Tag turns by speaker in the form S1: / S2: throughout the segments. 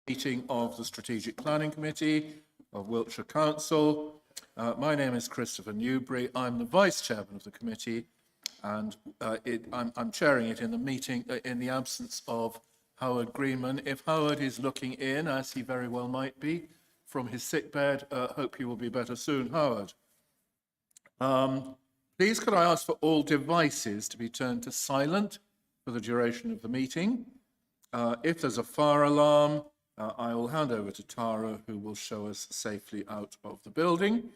S1: Meeting of the Strategic Planning Committee of Wiltshire Council. My name is Christopher Newbury. I'm the Vice Chairman of the committee, and I'm chairing it in the meeting in the absence of Howard Greenman. If Howard is looking in, as he very well might be, from his sickbed, hope he will be better soon. Howard. Please could I ask for all devices to be turned to silent for the duration of the meeting. If there's a fire alarm, I will hand over to Tara, who will show us safely out of the building.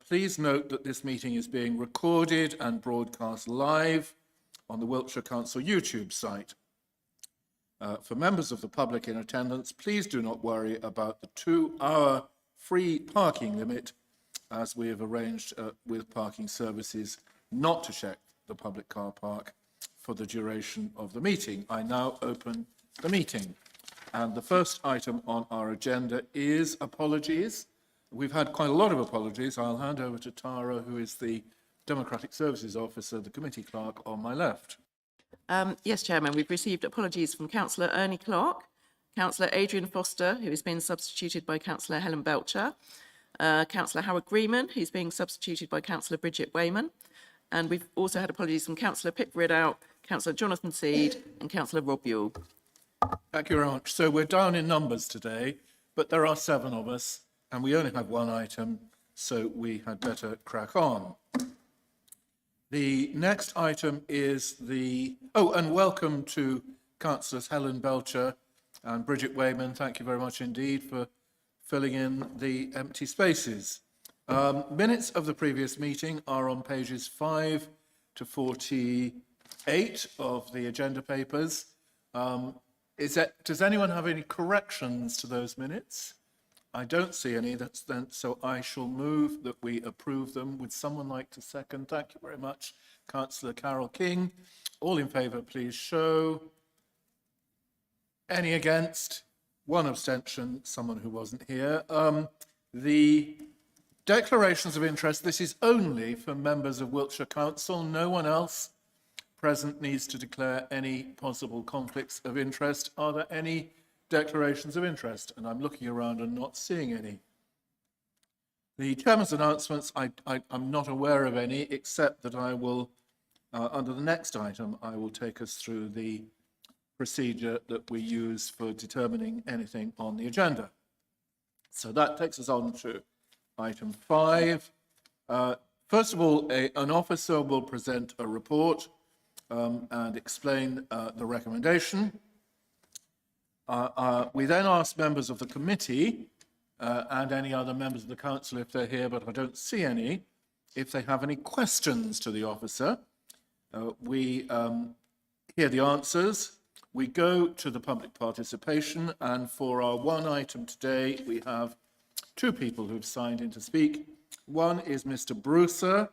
S1: Please note that this meeting is being recorded and broadcast live on the Wiltshire Council YouTube site. For members of the public in attendance, please do not worry about the 2-hour free parking limit, as we have arranged with parking services not to check the public car park for the duration of the meeting. I now open the meeting. And the first item on our agenda is apologies. We've had quite a lot of apologies. I'll hand over to Tara, who is the Democratic Services Officer, the committee clerk on my left.
S2: Yes, Chairman, we've received apologies from Councillor Ernie Clark, Councillor Adrian Foster, who has been substituted by Councillor Helen Belcher, Councillor Howard Greenman, who's being substituted by Councillor Bridget Wayman, and we've also had apologies from Councillor Pip Ridout, Councillor Jonathan Seed and Councillor Rob Buell.
S1: Thank you very much. So we're down in numbers today, but there are 7 of us and we only have one item, so we had better crack on. The next item is and welcome to Councillors Helen Belcher and Bridget Wayman. Thank you very much indeed for filling in the empty spaces. Minutes of the previous meeting are on pages 5 to 48 of the agenda papers. Does anyone have any corrections to those minutes? I don't see any, so I shall move that we approve them. Would someone like to second? Thank you very much. Councillor Carol King. All in favour, please show. Any against? 1 abstention, someone who wasn't here. The declarations of interest, this is only for members of Wiltshire Council. No one else present needs to declare any possible conflicts of interest. Are there any declarations of interest? And I'm looking around and not seeing any. The Chairman's announcements, I'm not aware of any, except that I will, under the next item, I will take us through the procedure that we use for determining anything on the agenda. So that takes us on to item 5. First of all, an officer will present a report and explain the recommendation. We then ask members of the committee and any other members of the council if they're here, but I don't see any, if they have any questions to the officer. We hear the answers. We go to the public participation, and for our one item today, we have 2 people who've signed in to speak. One is Mr. Brewser,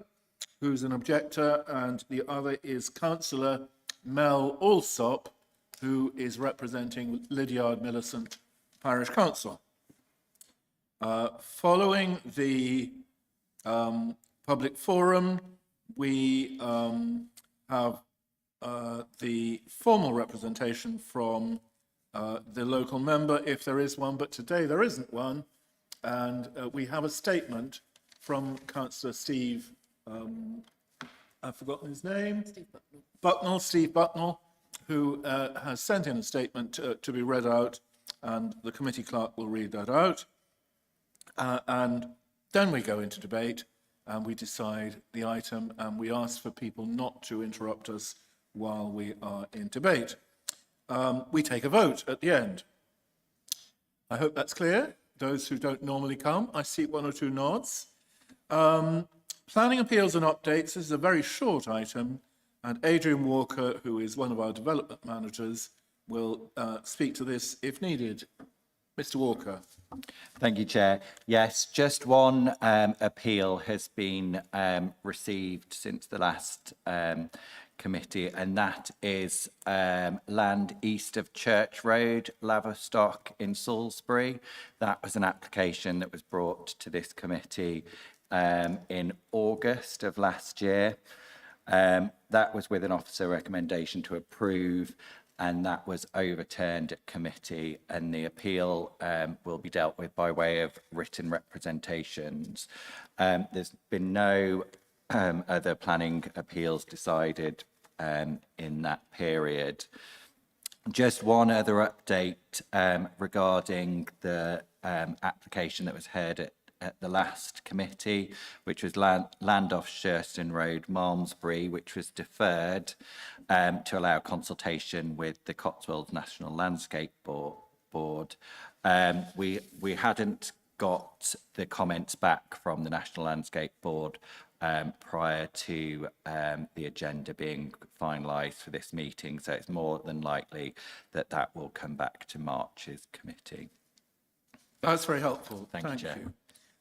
S1: who's an objector, and the other is Councillor Mel Alsop, who is representing Lydiard Millicent Parish Council. Following the public forum, we have the formal representation from the local member, if there is one, but today there isn't one, and we have a statement from Councillor Steve I've forgotten his name. Steve Bucknell, who has sent in a statement to be read out, and the committee clerk will read that out. And then we go into debate and we decide the item, and we ask for people not to interrupt us while we are in debate. We take a vote at the end. I hope that's clear. Those who don't normally come, I see 1 or 2 nods. Planning appeals and updates. This is a very short item, and Adrian Walker, who is one of our development managers, will speak to this if needed. Mr. Walker.
S3: Thank you, Chair. Yes, just one appeal has been received since the last committee, and that is land east of Church Road, Laverstock in Salisbury. That was an application that was brought to this committee in August of last year. That was with an officer recommendation to approve and that was overturned at committee, and the appeal will be dealt with by way of written representations. There's been no other planning appeals decided in that period. Just one other update regarding the application that was heard at the last committee, which was land off Shurston Road, Malmesbury, which was deferred to allow consultation with the Cotswolds National Landscape Board. We hadn't got the comments back from the National Landscape Board prior to the agenda being finalised for this meeting, so it's more than likely that that will come back to March's committee.
S1: That's very helpful.
S3: Thank you, Chair.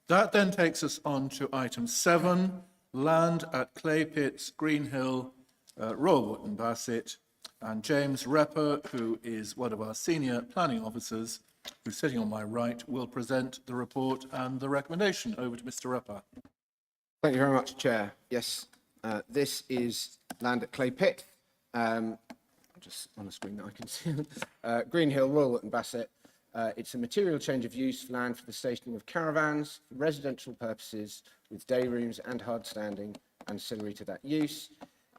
S1: That then takes us on to item 7, land at Clay Pits, Greenhill, Royal Wootton Bassett, and James Repper, who is one of our senior planning officers, who's sitting on my right, will present the report and the recommendation. Over to Mr. Repper.
S4: Thank you very much, Chair. Yes, this is land at Clay Pit, just on a screen that I can see. Greenhill, Royal Wootton Bassett. It's a material change of use for land for the stationing of caravans for residential purposes with day rooms and hard standing ancillary to that use.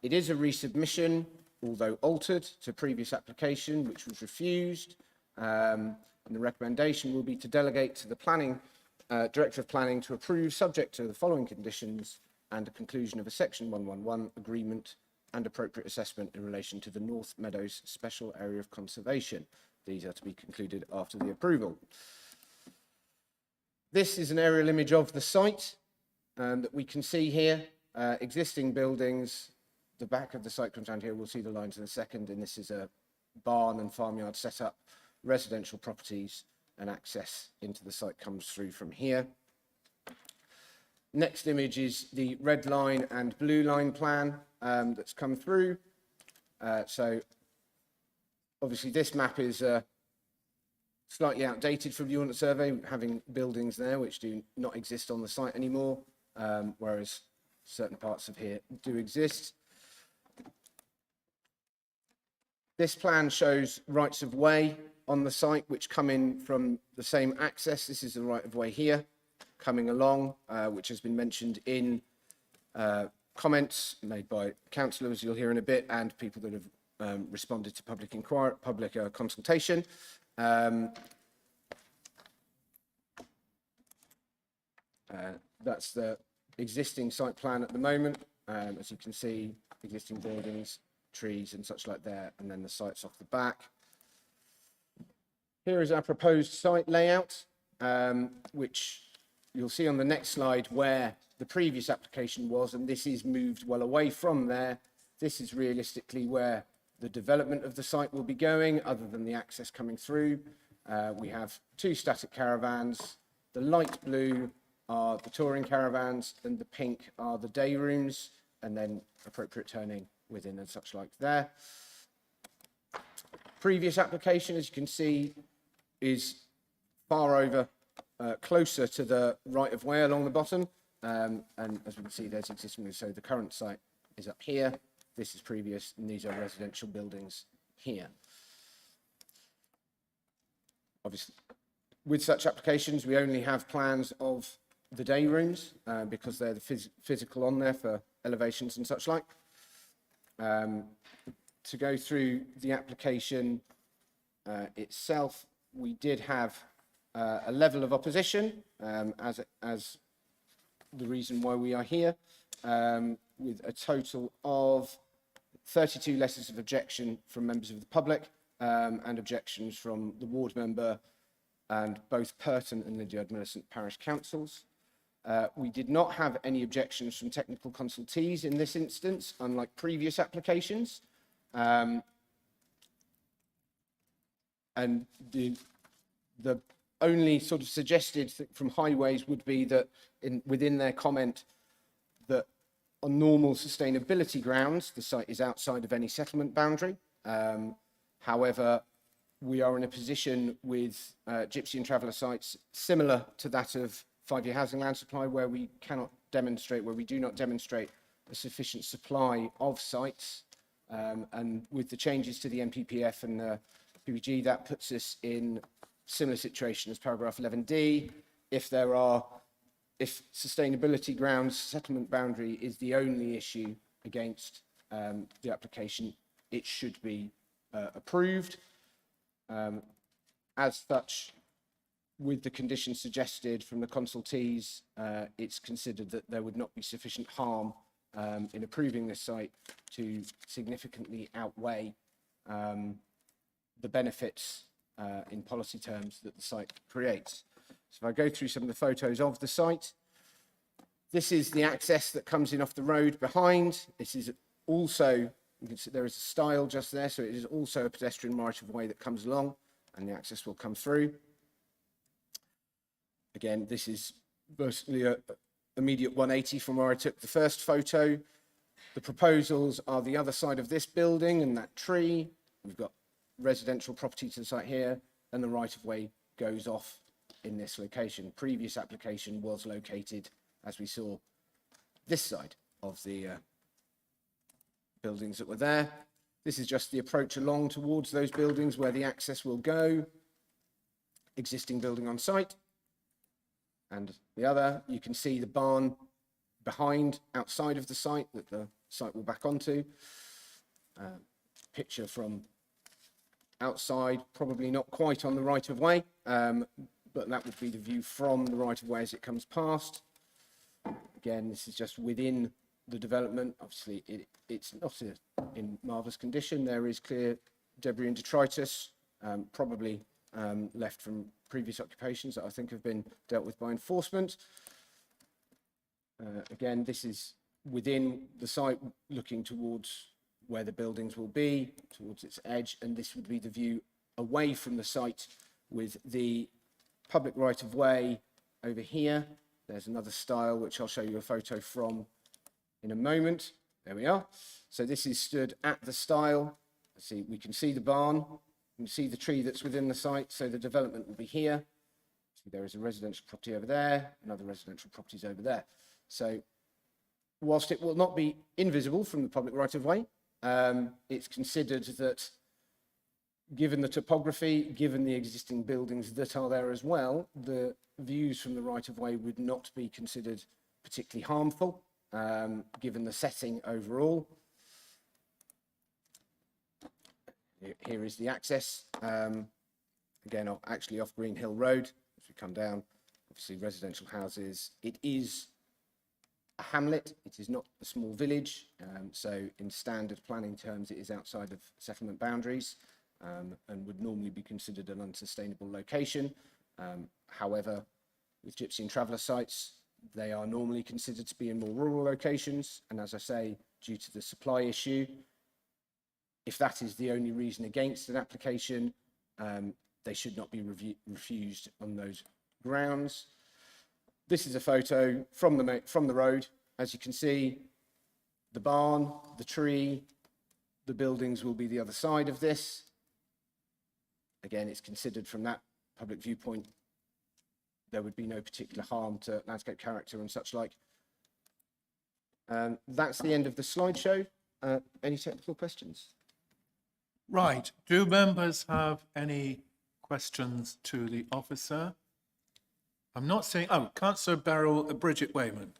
S4: It is a resubmission, although altered, to previous application, which was refused. And the recommendation will be to delegate to the Director of Planning to approve, subject to the following conditions and the conclusion of a Section 111 agreement and appropriate assessment in relation to the North Meadows Special Area of Conservation. These are to be concluded after the approval. This is an aerial image of the site that we can see here. Existing buildings, the back of the site comes down here. We'll see the lines in a second. And this is a barn and farmyard setup, residential properties, and access into the site comes through from here. Next image is the red line and blue line plan that's come through. So obviously this map is slightly outdated from the Ordnance Survey, having buildings there which do not exist on the site anymore, whereas certain parts of here do exist. This plan shows rights of way on the site which come in from the same access. This is the right of way here coming along, which has been mentioned in comments made by councillors, you'll hear in a bit, and people that have responded to public inquiry, public consultation. That's the existing site plan at the moment. As you can see, existing buildings, trees and such like there, and then the site's off the back. Here is our proposed site layout, which you'll see on the next slide where the previous application was, and this is moved well away from there. This is realistically where the development of the site will be going, other than the access coming through. We have 2 static caravans. The light blue are the touring caravans, and the pink are the day rooms, and then appropriate turning within and such like there. Previous application, as you can see, is far over, closer to the right of way along the bottom. And as we can see, there's existing, so the current site is up here. This is previous, and these are residential buildings here. Obviously, with such applications, we only have plans of the day rooms because they're the physical on there for elevations and such like. To go through the application itself, we did have a level of opposition as the reason why we are here, with a total of 32 letters of objection from members of the public and objections from the ward member and both Purton and Lydiard Millicent parish councils. We did not have any objections from technical consultees in this instance, unlike previous applications. And the only sort of suggested from Highways would be that within their comment that on normal sustainability grounds, the site is outside of any settlement boundary. However, we are in a position with Gypsy and Traveller sites similar to that of 5-year housing land supply, where we do not demonstrate a sufficient supply of sites And with the changes to the NPPF and the PPG, that puts us in similar situation as paragraph 11D. If sustainability grounds settlement boundary is the only issue against the application, it should be approved. As such, with the conditions suggested from the consultees, it's considered that there would not be sufficient harm in approving this site to significantly outweigh the benefits in policy terms that the site creates. So if I go through some of the photos of the site, this is the access that comes in off the road behind. This is also, you can see there is a stile just there, so it is also a pedestrian right of way that comes along, and the access will come through. Again, this is basically a immediate 180 from where I took the first photo. The proposals are the other side of this building and that tree. We've got residential property to the site here, and the right of way goes off in this location. Previous application was located, as we saw, this side of the buildings that were there. This is just the approach along towards those buildings where the access will go. Existing building on site. And the other, you can see the barn behind, outside of the site, that the site will back onto. Picture from outside, probably not quite on the right of way, but that would be the view from the right of way as it comes past. Again, this is just within the development. Obviously, it's not in marvellous condition. There is clear debris and detritus, probably left from previous occupations that I think have been dealt with by enforcement. Again, this is within the site, looking towards where the buildings will be, towards its edge, and this would be the view away from the site with the public right-of-way over here. There's another stile, which I'll show you a photo from in a moment. There we are. So this is stood at the stile. See, we can see the barn. You can see the tree that's within the site, so the development will be here. See, there is a residential property over there, and other residential properties over there. So whilst it will not be invisible from the public right-of-way, it's considered that given the topography, given the existing buildings that are there as well, the views from the right-of-way would not be considered particularly harmful, given the setting overall. Here is the access, again, actually off Green Hill Road. As we come down, obviously residential houses. It is a hamlet, it is not a small village, so in standard planning terms it is outside of settlement boundaries and would normally be considered an unsustainable location. However, with Gypsy and Traveller sites, they are normally considered to be in more rural locations, and as I say, due to the supply issue, if that is the only reason against an application, they should not be refused on those grounds. This is a photo from the road. As you can see, the barn, the tree, the buildings will be the other side of this. Again, it's considered from that public viewpoint, there would be no particular harm to landscape character and such like. That's the end of the slideshow. Any technical questions?
S1: Right. Do members have any questions to the officer? I'm not saying, Councillor Beryl, Bridget Wayman.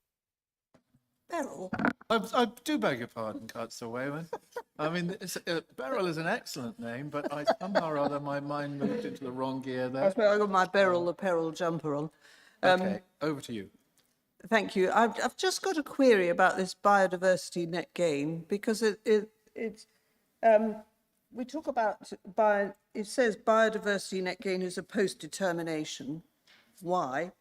S5: Beryl?
S1: I do beg your pardon, Councillor Wayman. I mean, Beryl is an excellent name, but somehow or other my mind moved into the wrong gear there.
S5: That's where I got my Beryl the Peril jumper on.
S1: Okay, over to you.
S5: Thank you. I've just got a query about this biodiversity net gain, because we talk about, it says biodiversity net gain is a post-determination. Why?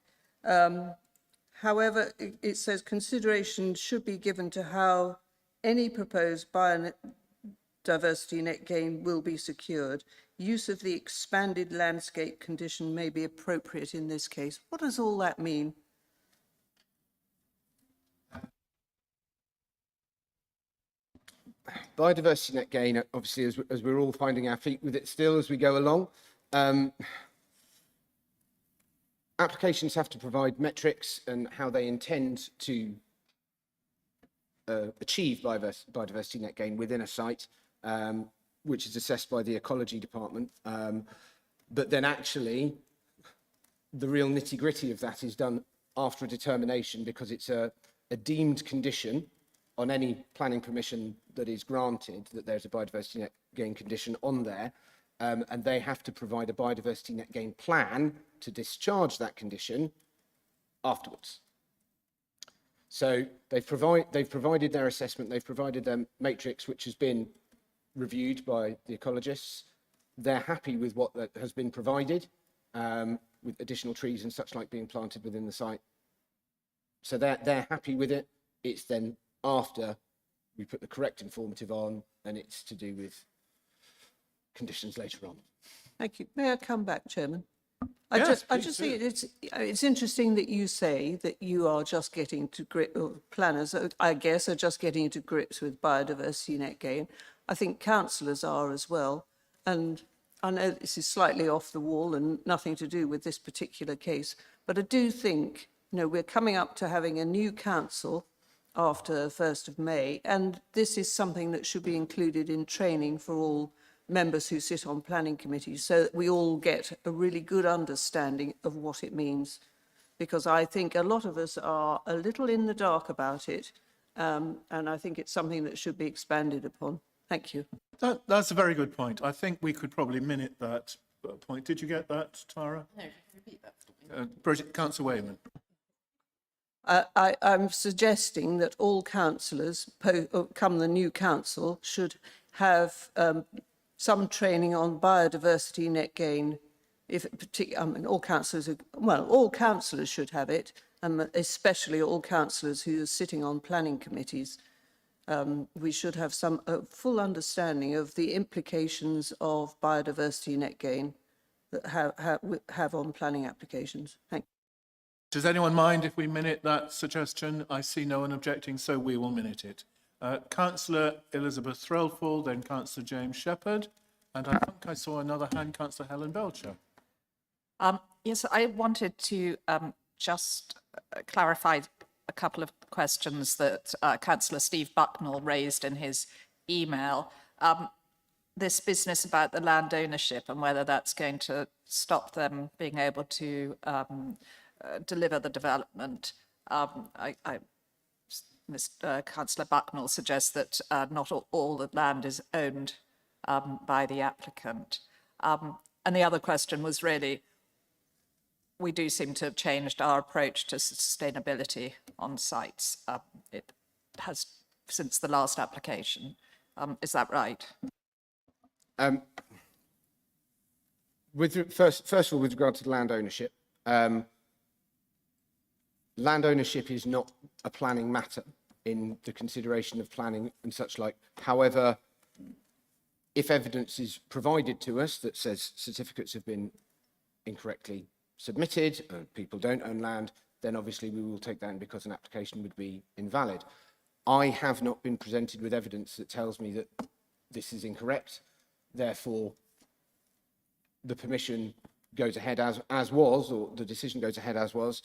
S5: However, it says consideration should be given to how any proposed biodiversity net gain will be secured. Use of the expanded landscape condition may be appropriate in this case. What does all that mean?
S4: Biodiversity net gain, obviously, as we're all finding our feet with it still as we go along. Applications have to provide metrics and how they intend to achieve biodiversity net gain within a site, which is assessed by the ecology department. But then actually, the real nitty-gritty of that is done after a determination, because it's a deemed condition on any planning permission that is granted that there's a biodiversity net gain condition on there, and they have to provide a biodiversity net gain plan to discharge that condition afterwards. So they've provided their assessment, they've provided their matrix, which has been reviewed by the ecologists. They're happy with what that has been provided, with additional trees and such like being planted within the site. So they're happy with it. It's then after we put the correct informative on, and it's to do with conditions later on.
S5: Thank you. May I come back, Chairman? I
S1: Yes, please
S5: just
S1: do.
S5: think it's interesting that you say that you are just getting to grips, or planners, I guess, are just getting to grips with biodiversity net gain. I think councillors are as well. And I know this is slightly off the wall and nothing to do with this particular case, but I do think, you know, we're coming up to having a new council after 1st of May, and this is something that should be included in training for all members who sit on planning committees, so that we all get a really good understanding of what it means. Because I think a lot of us are a little in the dark about it, and I think it's something that should be expanded upon. Thank you.
S1: That's a very good point. I think we could probably minute that point. Did you get that, Tara?
S2: No, repeat that.
S1: Bridget, Councillor Wayman.
S5: I'm suggesting that all councillors, come the new council, should have some training on biodiversity net gain. All councillors should have it, especially all councillors who are sitting on planning committees. We should have some full understanding of the implications of biodiversity net gain that have on planning applications. Thank you.
S1: Does anyone mind if we minute that suggestion? I see no one objecting, so we will minute it. Councillor Elizabeth Threlfall, then Councillor James Shepherd, and I think I saw another hand, Councillor Helen Belcher.
S6: Yes, I wanted to just clarify a couple of questions that Councillor Steve Bucknell raised in his email. This business about the land ownership and whether that's going to stop them being able to deliver the development. Councillor Bucknell suggests that not all the land is owned by the applicant. And the other question was really, we do seem to have changed our approach to sustainability on sites. It has since the last application. Is that right?
S4: First of all, with regard to land ownership, land ownership is not a planning matter in the consideration of planning and such like. However, if evidence is provided to us that says certificates have been incorrectly submitted and people don't own land, then obviously we will take that in because an application would be invalid. I have not been presented with evidence that tells me that this is incorrect. Therefore, the permission goes ahead as was, or the decision goes ahead as was.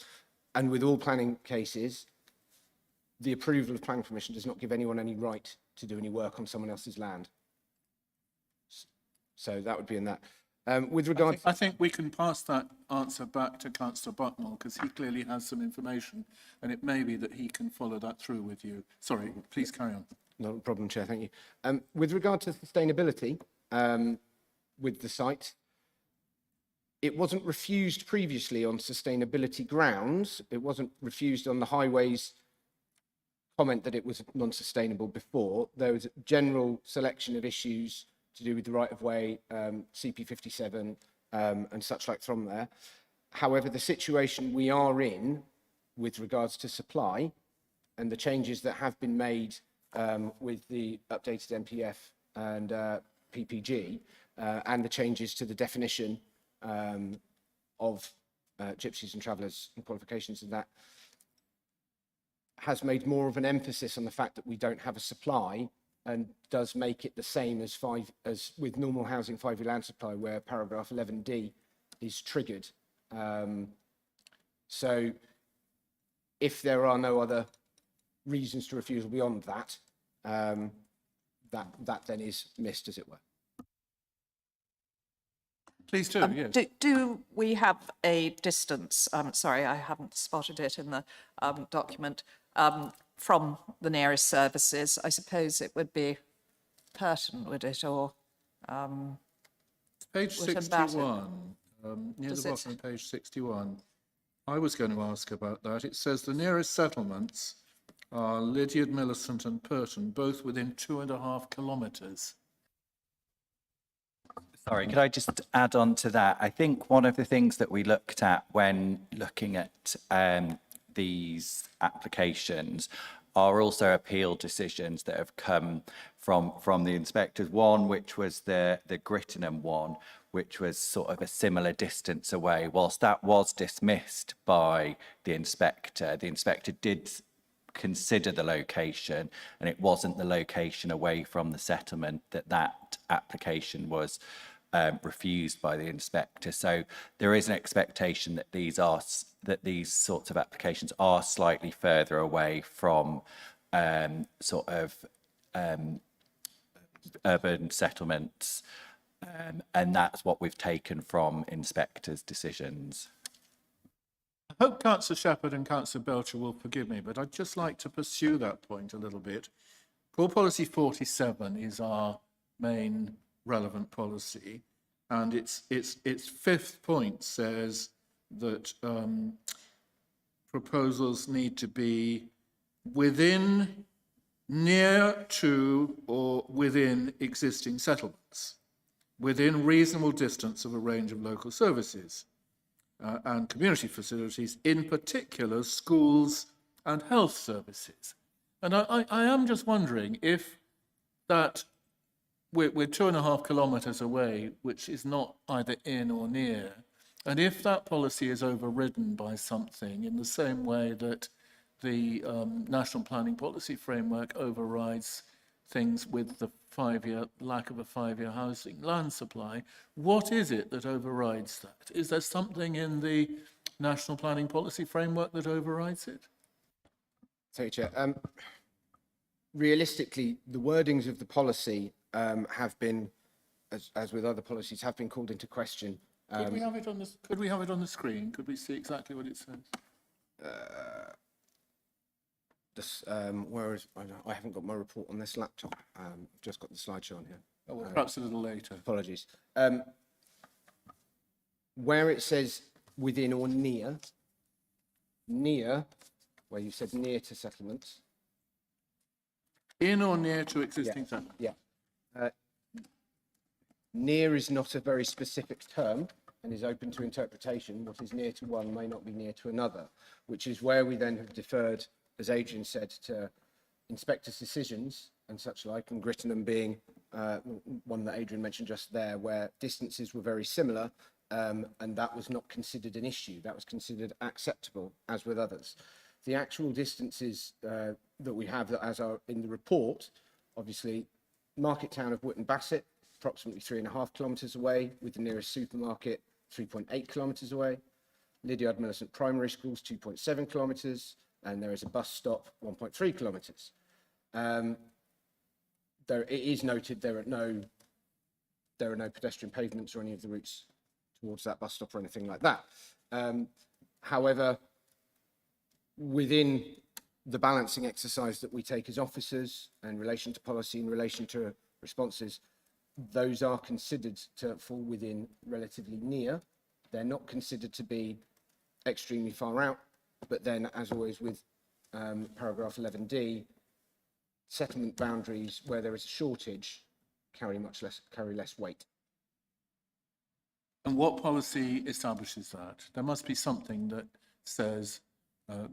S4: And with all planning cases, the approval of planning permission does not give anyone any right to do any work on someone else's land. So that would be in that. With regard
S1: I think we can pass that answer back to Councillor Bucknell because he clearly has some information and it may be that he can follow that through with you. Sorry, please carry on.
S4: No problem, Chair, thank you. With regard to sustainability with the site, it wasn't refused previously on sustainability grounds. It wasn't refused on the highways comment that it was non-sustainable before. There was a general selection of issues to do with the right-of-way, CP57 and such like from there. However, the situation we are in with regards to supply and the changes that have been made with the updated MPF and PPG and the changes to the definition of gypsies and travellers and qualifications and that has made more of an emphasis on the fact that we don't have a supply and does make it the same as with normal housing 5-year land supply where paragraph 11D is triggered. So if there are no other reasons to refusal beyond that, that then is missed, as it were.
S1: Please do, yes.
S6: Do we have a distance, sorry, I haven't spotted it in the document, from the nearest services? I suppose it would be Purton, would it, or?
S1: Page
S6: Wouldn't matter.
S1: 61, near
S6: Does
S1: the
S6: it-
S1: bottom of page 61. I was going to ask about that. It says the nearest settlements are Lydiard, Millicent and Purton, both within 2.5 kilometres.
S3: Sorry, could I just add on to that? I think one of the things that we looked at when looking at these applications are also appeal decisions that have come from the inspectors. One, which was the Grittenham one, which was sort of a similar distance away. Whilst that was dismissed by the inspector did consider the location, and it wasn't the location away from the settlement that application was refused by the inspector. So there is an expectation that these sorts of applications are slightly further away from urban settlements, and that's what we've taken from inspectors' decisions.
S1: I hope Councillor Shepherd and Councillor Belcher will forgive me, but I'd just like to pursue that point a little bit. Core Policy 47 is our main relevant policy, and its fifth point says that proposals need to be within, near to, or within existing settlements, within reasonable distance of a range of local services and community facilities, in particular schools and health services. And I am just wondering if that we're 2.5 kilometres away, which is not either in or near, and if that policy is overridden by something in the same way that the National Planning Policy Framework overrides things with the lack of a 5-year housing land supply, what is it that overrides that? Is there something in the National Planning Policy Framework that overrides it?
S4: Thank you, Chair. Realistically, the wordings of the policy have been, as with other policies, have been called into question.
S1: Could we have it on the screen? Could we see exactly what it says?
S4: Where is, I haven't got my report on this laptop. I've just got the slideshow on here.
S1: Oh, well, perhaps a little later.
S4: Apologies. Where it says within or near, where you said near to settlements.
S1: In or near to existing settlements?
S4: Yeah. Near is not a very specific term and is open to interpretation. What is near to one may not be near to another, which is where we then have deferred, as Adrian said, to inspectors' decisions and such like, and Grittenham being one that Adrian mentioned just there, where distances were very similar, and that was not considered an issue. That was considered acceptable, as with others. The actual distances that we have as are in the report, obviously, market town of Wootton Bassett, approximately 3.5 kilometres away, with the nearest supermarket 3.8 kilometres away. Lydiard Millicent Primary Schools 2.7 kilometres, and there is a bus stop 1.3 kilometres. It is noted there are no pedestrian pavements or any of the routes towards that bus stop or anything like that. However, within the balancing exercise that we take as officers in relation to policy, in relation to responses, those are considered to fall within relatively near. They're not considered to be extremely far out, but then, as always with paragraph 11D, settlement boundaries where there is a shortage carry less weight.
S1: And what policy establishes that? There must be something that says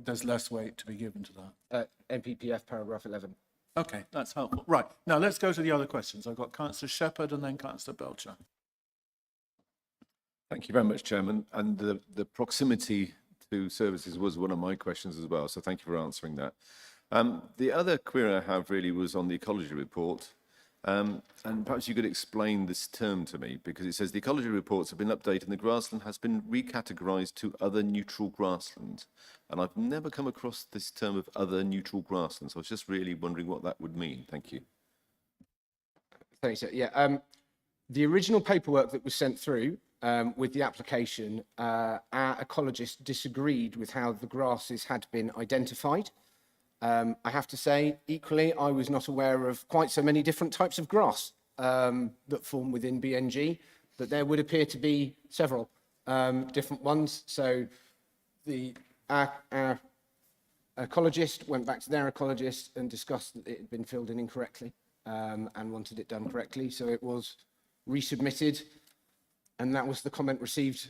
S1: there's less weight to be given to that.
S4: NPPF paragraph 11.
S1: Okay, that's helpful. Right, now let's go to the other questions. I've got Councillor Shepherd and then Councillor Belcher.
S7: Thank you very much, Chairman. And the proximity to services was one of my questions as well, so thank you for answering that. The other query I have really was on the ecology report. And perhaps you could explain this term to me, because it says the ecology reports have been updated and the grassland has been recategorised to other neutral grasslands. And I've never come across this term of other neutral grasslands. I was just really wondering what that would mean. Thank you.
S4: Thanks, sir. Yeah, the original paperwork that was sent through with the application, our ecologist disagreed with how the grasses had been identified. I have to say, equally, I was not aware of quite so many different types of grass that form within BNG, but there would appear to be several different ones. So our ecologist went back to their ecologist and discussed that it had been filled in incorrectly and wanted it done correctly. So it was resubmitted, and that was the comment received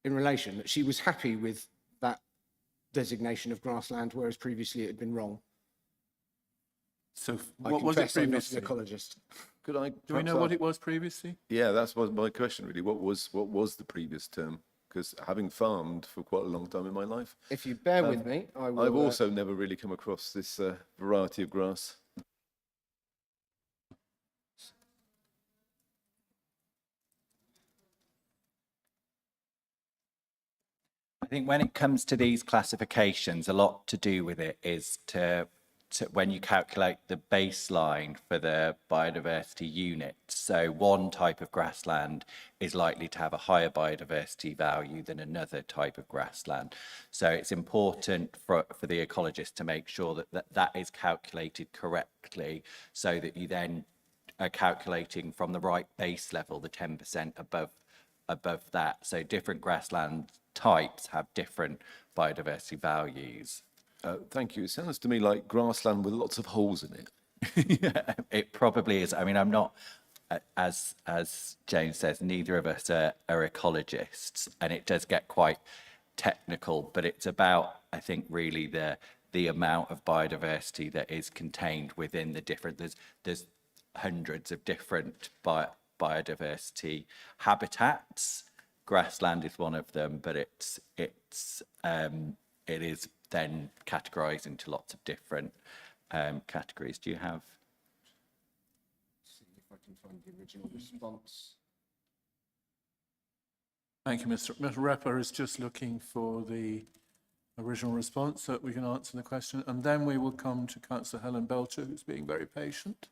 S4: in relation, that she was happy with that designation of grassland, whereas previously it had been wrong.
S1: So
S4: I
S1: what was it
S4: confess I'm not
S1: previously?
S4: an ecologist.
S7: Could I?
S1: Do we
S7: perhaps
S1: know what
S7: ask-
S1: it was previously?
S7: Yeah, that's was my question really. What was the previous term? Because having farmed for quite a long time in my life,
S4: If you bear with me, I will.
S7: I've also never really come across this variety of grass.
S3: I think when it comes to these classifications, a lot to do with it is to when you calculate the baseline for the biodiversity unit. So one type of grassland is likely to have a higher biodiversity value than another type of grassland. So it's important for the ecologist to make sure that is calculated correctly, so that you then are calculating from the right base level, the 10% above that. So different grassland types have different biodiversity values.
S7: Thank you. It sounds to me like grassland with lots of holes in it.
S3: Yeah, it probably is. I mean, I'm not, as James says, neither of us are ecologists, and it does get quite technical, but it's about, I think, really the amount of biodiversity that is contained within the different, there's hundreds of different biodiversity habitats. Grassland is one of them, but it is then categorized into lots of different categories. Do you have?
S4: See if I can find the original response.
S1: Thank you, Mr. Repper is just looking for the original response so that we can answer the question. And then we will come to Councillor Helen Belcher, who's being very patient.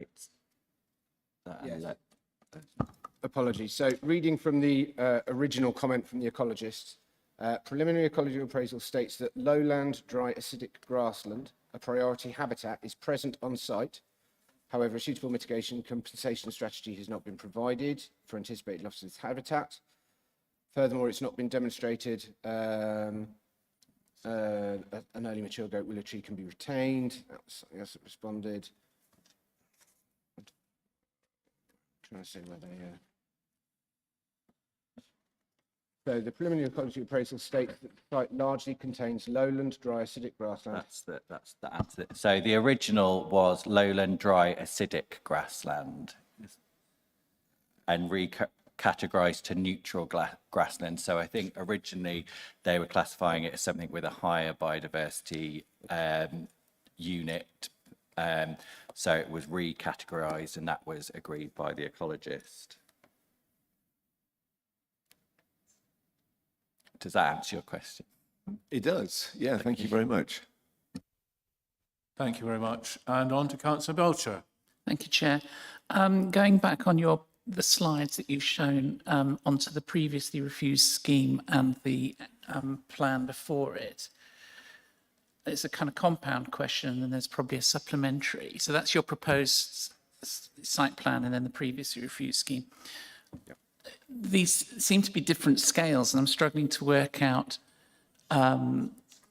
S3: It's
S4: Yes. Apologies. So reading from the original comment from the ecologist, preliminary ecology appraisal states that lowland, dry, acidic grassland, a priority habitat, is present on site. However, a suitable mitigation compensation strategy has not been provided for anticipated loss of this habitat. Furthermore, it's not been demonstrated an early mature goat willow tree can be retained. That was something else that responded. Trying to see where they So the preliminary ecology appraisal states that the site largely contains lowland, dry, acidic grassland.
S3: that's the answer. So the original was lowland, dry, acidic grassland, and recategorized to neutral grassland. So I think originally they were classifying it as something with a higher biodiversity unit. So it was recategorized, and that was agreed by the ecologist. Does that answer your question?
S7: It does. Yeah, thank you very much.
S1: Thank you very much. And on to Councillor Belcher.
S8: Thank you, Chair. Going back on the slides that you've shown onto the previously refused scheme and the plan before it, it's a kind of compound question, and there's probably a supplementary. So that's your proposed site plan and then the previously refused scheme. Yep. These seem to be different scales, and I'm struggling to work out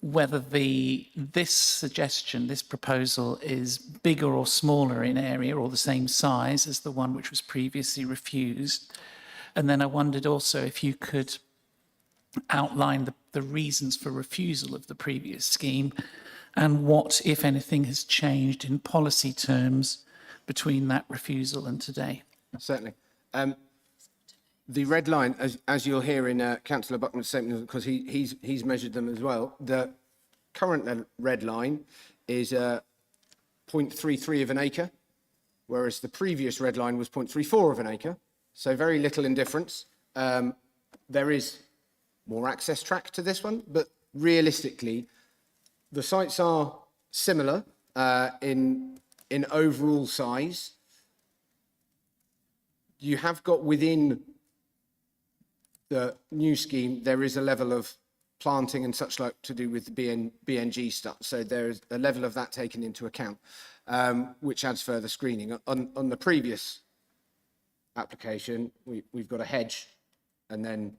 S8: whether this suggestion, this proposal, is bigger or smaller in area or the same size as the one which was previously refused. And then I wondered also if you could outline the reasons for refusal of the previous scheme and what, if anything, has changed in policy terms between that refusal and today?
S4: Certainly. The red line, as you'll hear in Councillor Buckman's statement, because he's measured them as well, the current red line is 0.33 of an acre, whereas the previous red line was 0.34 of an acre. So very little in difference. There is more access track to this one, but realistically, the sites are similar in overall size. You have got within the new scheme, there is a level of planting and such like to do with the BNG stuff. So there's a level of that taken into account, which adds further screening. On the previous application, we've got a hedge and then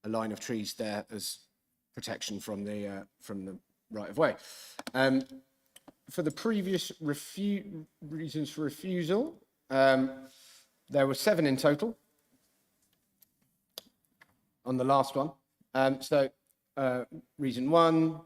S4: a line of trees there as protection from the right of way. For the previous reasons for refusal, there were 7 in total on the last one. Reason 1,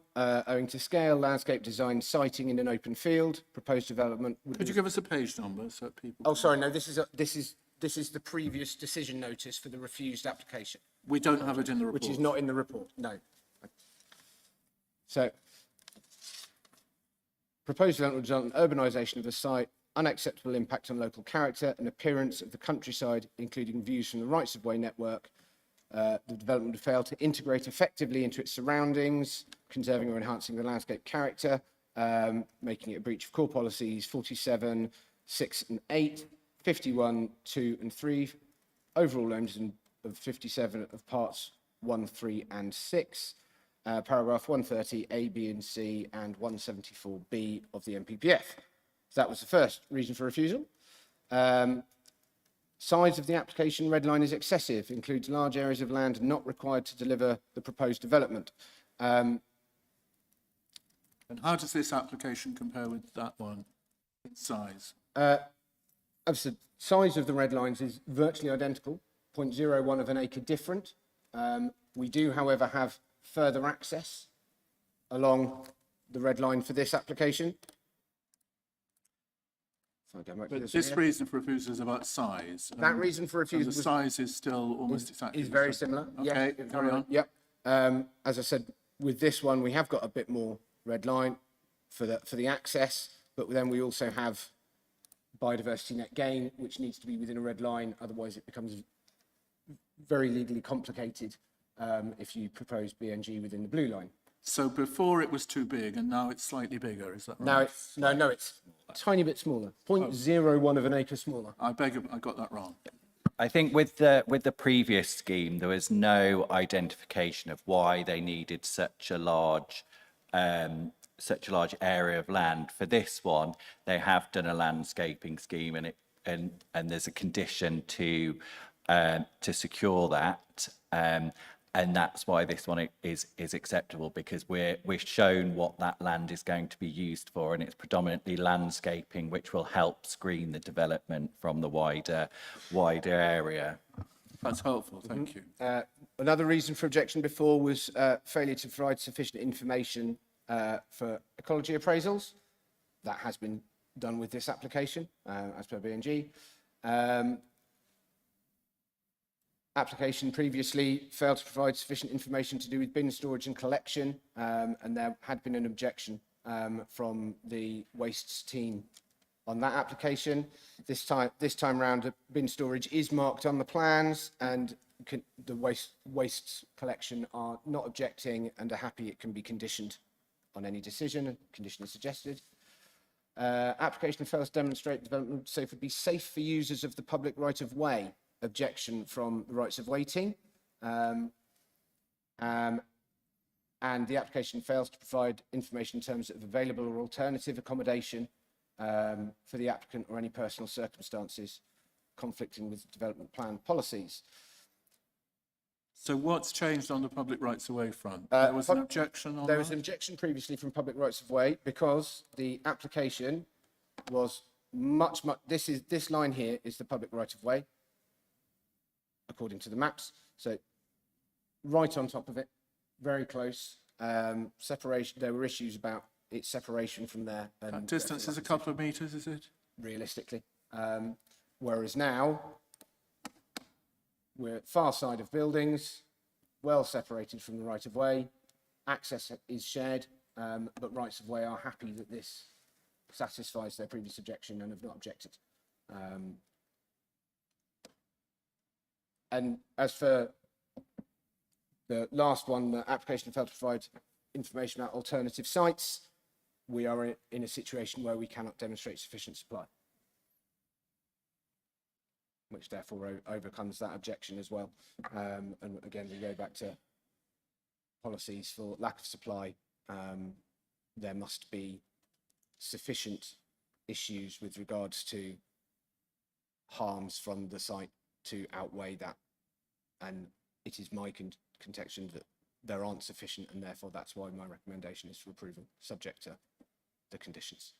S4: owing to scale, landscape design, siting in an open field, proposed development.
S1: Could you give us a page number so that people?
S4: Oh, sorry, no, this is the previous decision notice for the refused application,
S1: We don't have it in the report.
S4: which is not in the report, no. So, proposed development will result in urbanisation of the site, unacceptable impact on local character and appearance of the countryside, including views from the rights-of-way network. The development would fail to integrate effectively into its surroundings, conserving or enhancing the landscape character, making it a breach of core policies 47, 6 and 8, 51, 2 and 3, overall owners of 57 of parts 1, 3 and 6, paragraph 130 A, B and C and 174B of the NPPF. So that was the first reason for refusal. Size of the application red line is excessive, includes large areas of land not required to deliver the proposed development.
S1: And how does this application compare with that one in size?
S4: As I said, size of the red lines is virtually identical, 0.01 of an acre different. We do, however, have further access along the red line for this application. So I'll go back to
S1: But
S4: one
S1: this
S4: here.
S1: reason for refusal is about size.
S4: That reason for
S1: And
S4: refusal
S1: the
S4: was-
S1: size is still almost exactly
S4: is
S1: the
S4: very
S1: same.
S4: similar.
S1: Okay,
S4: Yeah,
S1: carry on.
S4: Yep. As I said, with this one, we have got a bit more red line for the access, but then we also have biodiversity net gain, which needs to be within a red line. Otherwise, it becomes very legally complicated if you propose BNG within the blue line.
S1: So before it was too big and now it's slightly bigger, is that right?
S4: Now it's it's a tiny bit smaller, 0.01 of an acre smaller.
S1: I beg I got that wrong.
S3: I think with the previous scheme, there was no identification of why they needed such a large area of land. For this one, they have done a landscaping scheme, and there's a condition to secure that, and that's why this one is acceptable, because we're shown what that land is going to be used for, and it's predominantly landscaping, which will help screen the development from the wider area.
S1: That's helpful, thank you.
S4: Another reason for objection before was failure to provide sufficient information for ecology appraisals. That has been done with this application, as per BNG. Application previously failed to provide sufficient information to do with bin storage and collection, and there had been an objection from the wastes team on that application. This time round, bin storage is marked on the plans, and the waste collection are not objecting and are happy it can be conditioned on any decision. A condition is suggested. Application fails to demonstrate development safe would be safe for users of the public right of way. Objection from the rights of way team. And the application fails to provide information in terms of available or alternative accommodation for the applicant or any personal circumstances conflicting with development plan policies.
S1: So what's changed on the public rights of way front? There was an objection on
S4: There was
S1: that?
S4: an objection previously from public rights of way because the application was much, this line here is the public right of way, according to the maps. So right on top of it, very close. Separation, there were issues about its separation from there. And
S1: That distance is a couple of metres, is it?
S4: realistically. Whereas now, we're at far side of buildings, well separated from the right of way, access is shared, but rights of way are happy that this satisfies their previous objection and have not objected. And as for the last one, the application failed to provide information about alternative sites, we are in a situation where we cannot demonstrate sufficient supply, which therefore overcomes that objection as well. And again, we go back to policies for lack of supply. There must be sufficient issues with regards to harms from the site to outweigh that. And it is my contention that there aren't sufficient, and therefore that's why my recommendation is for approval, subject to the conditions.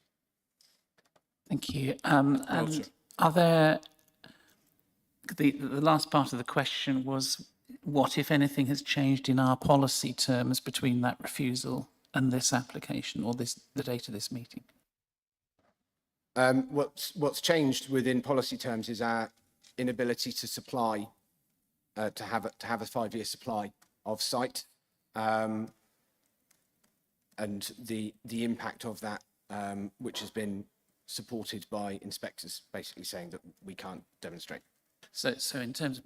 S8: Thank you. And are there, the last part of the question was, what, if anything, has changed in our policy terms between that refusal and this application, or the date of this meeting?
S4: What's changed within policy terms is our inability to supply, to have a 5-year supply of site, and the impact of that, which has been supported by inspectors, basically saying that we can't demonstrate.
S8: So in terms of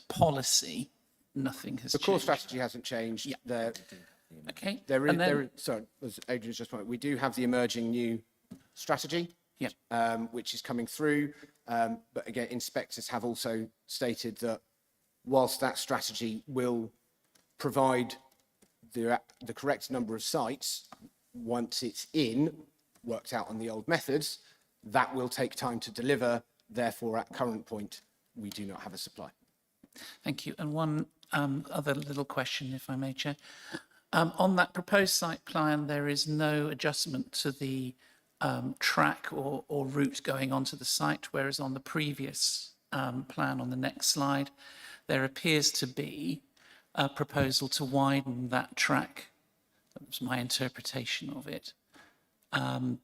S8: policy, nothing has
S4: The
S8: changed.
S4: core strategy hasn't changed.
S8: Yeah. Okay.
S4: There
S8: And then-
S4: is, sorry, as Adrian's just pointed, we do have the emerging new strategy,
S8: Yep.
S4: which is coming through. But again, inspectors have also stated that whilst that strategy will provide the correct number of sites, once it's worked out on the old methods, that will take time to deliver. Therefore, at current point, we do not have a supply.
S8: Thank you. And one other little question, if I may, Chair. On that proposed site plan, there is no adjustment to the track or route going onto the site, whereas on the previous plan on the next slide, there appears to be a proposal to widen that track. That was my interpretation of it,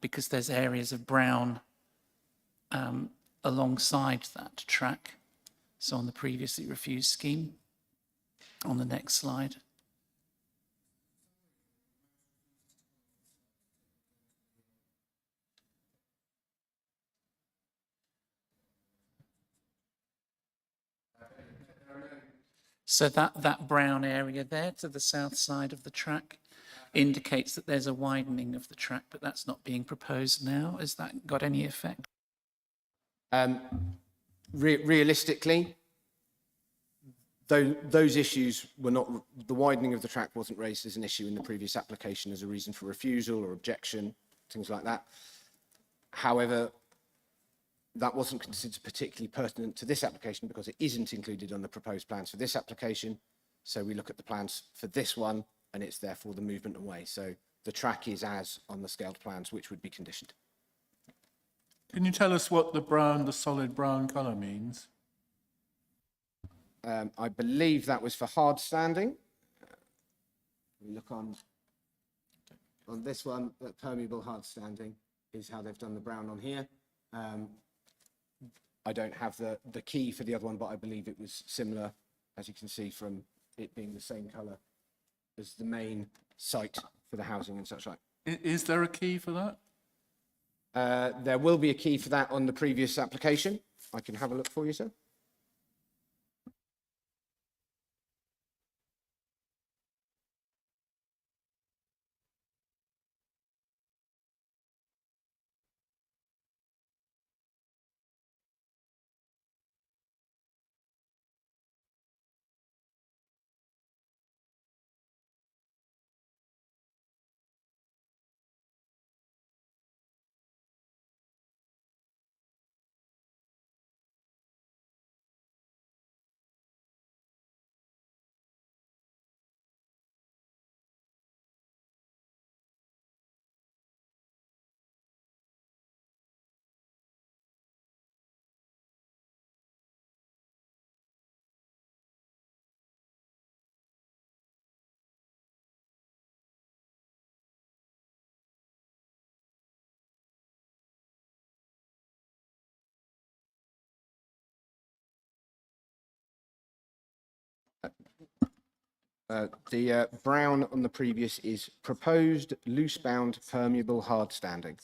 S8: because there's areas of brown alongside that track. So on the previously refused scheme, on the next slide. So that brown area there to the south side of the track indicates that there's a widening of the track, but that's not being proposed now. Has that got any effect?
S4: Realistically, those issues were not, the widening of the track wasn't raised as an issue in the previous application as a reason for refusal or objection, things like that. However, that wasn't considered particularly pertinent to this application because it isn't included on the proposed plans for this application. So we look at the plans for this one and it's therefore the movement away. So the track is as on the scaled plans, which would be conditioned.
S1: Can you tell us what the solid brown colour means?
S4: I believe that was for hard standing. We look on this one, that permeable hard standing is how they've done the brown on here. I don't have the key for the other one, but I believe it was similar, as you can see from it being the same colour as the main site for the housing and such like.
S1: Is there a key for that?
S4: There will be a key for that on the previous application. I can have a look for you, sir. The brown on the previous is proposed loose-bound permeable hard standing.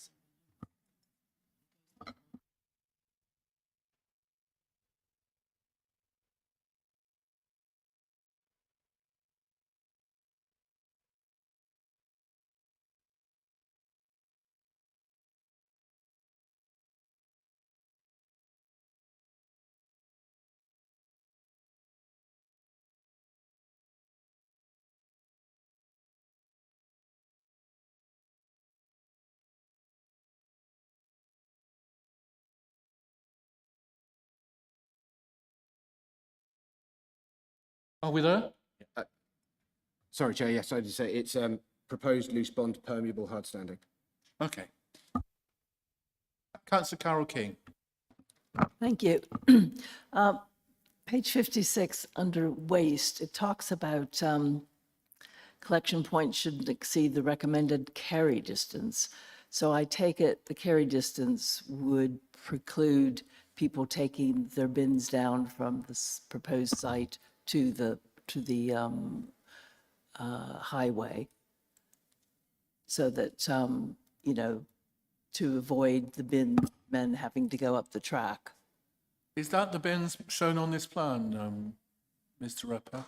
S1: Are we there?
S4: Sorry, Chair, yes, I did say it's proposed loose bond permeable hard standing.
S1: Okay. Councillor Carol King.
S9: Thank you. Page 56, under waste, it talks about collection points shouldn't exceed the recommended carry distance. So I take it the carry distance would preclude people taking their bins down from this proposed site to the highway, so that, you know, to avoid the bin men having to go up the track.
S1: Is that the bins shown on this plan, Mr. Repper?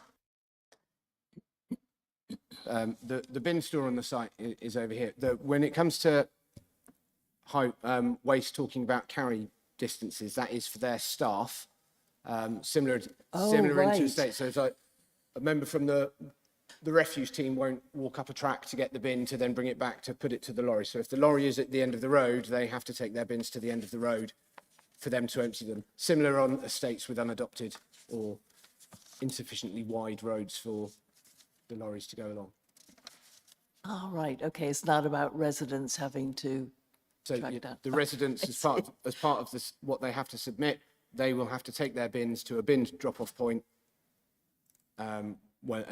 S4: The bin store on the site is over here. When it comes to waste, talking about carry distances, that is for their staff, similar
S9: right.
S4: interstate. So it's like a member from the refuse team won't walk up a track to get the bin to then bring it back to put it to the lorry. So if the lorry is at the end of the road, they have to take their bins to the end of the road for them to empty them. Similar on estates with unadopted or insufficiently wide roads for the lorries to go along.
S9: All right, okay, it's not about residents having to
S4: So
S9: track
S4: yeah,
S9: down.
S4: the residents, as part of this, what they have to submit, they will have to take their bins to a bin drop-off point, and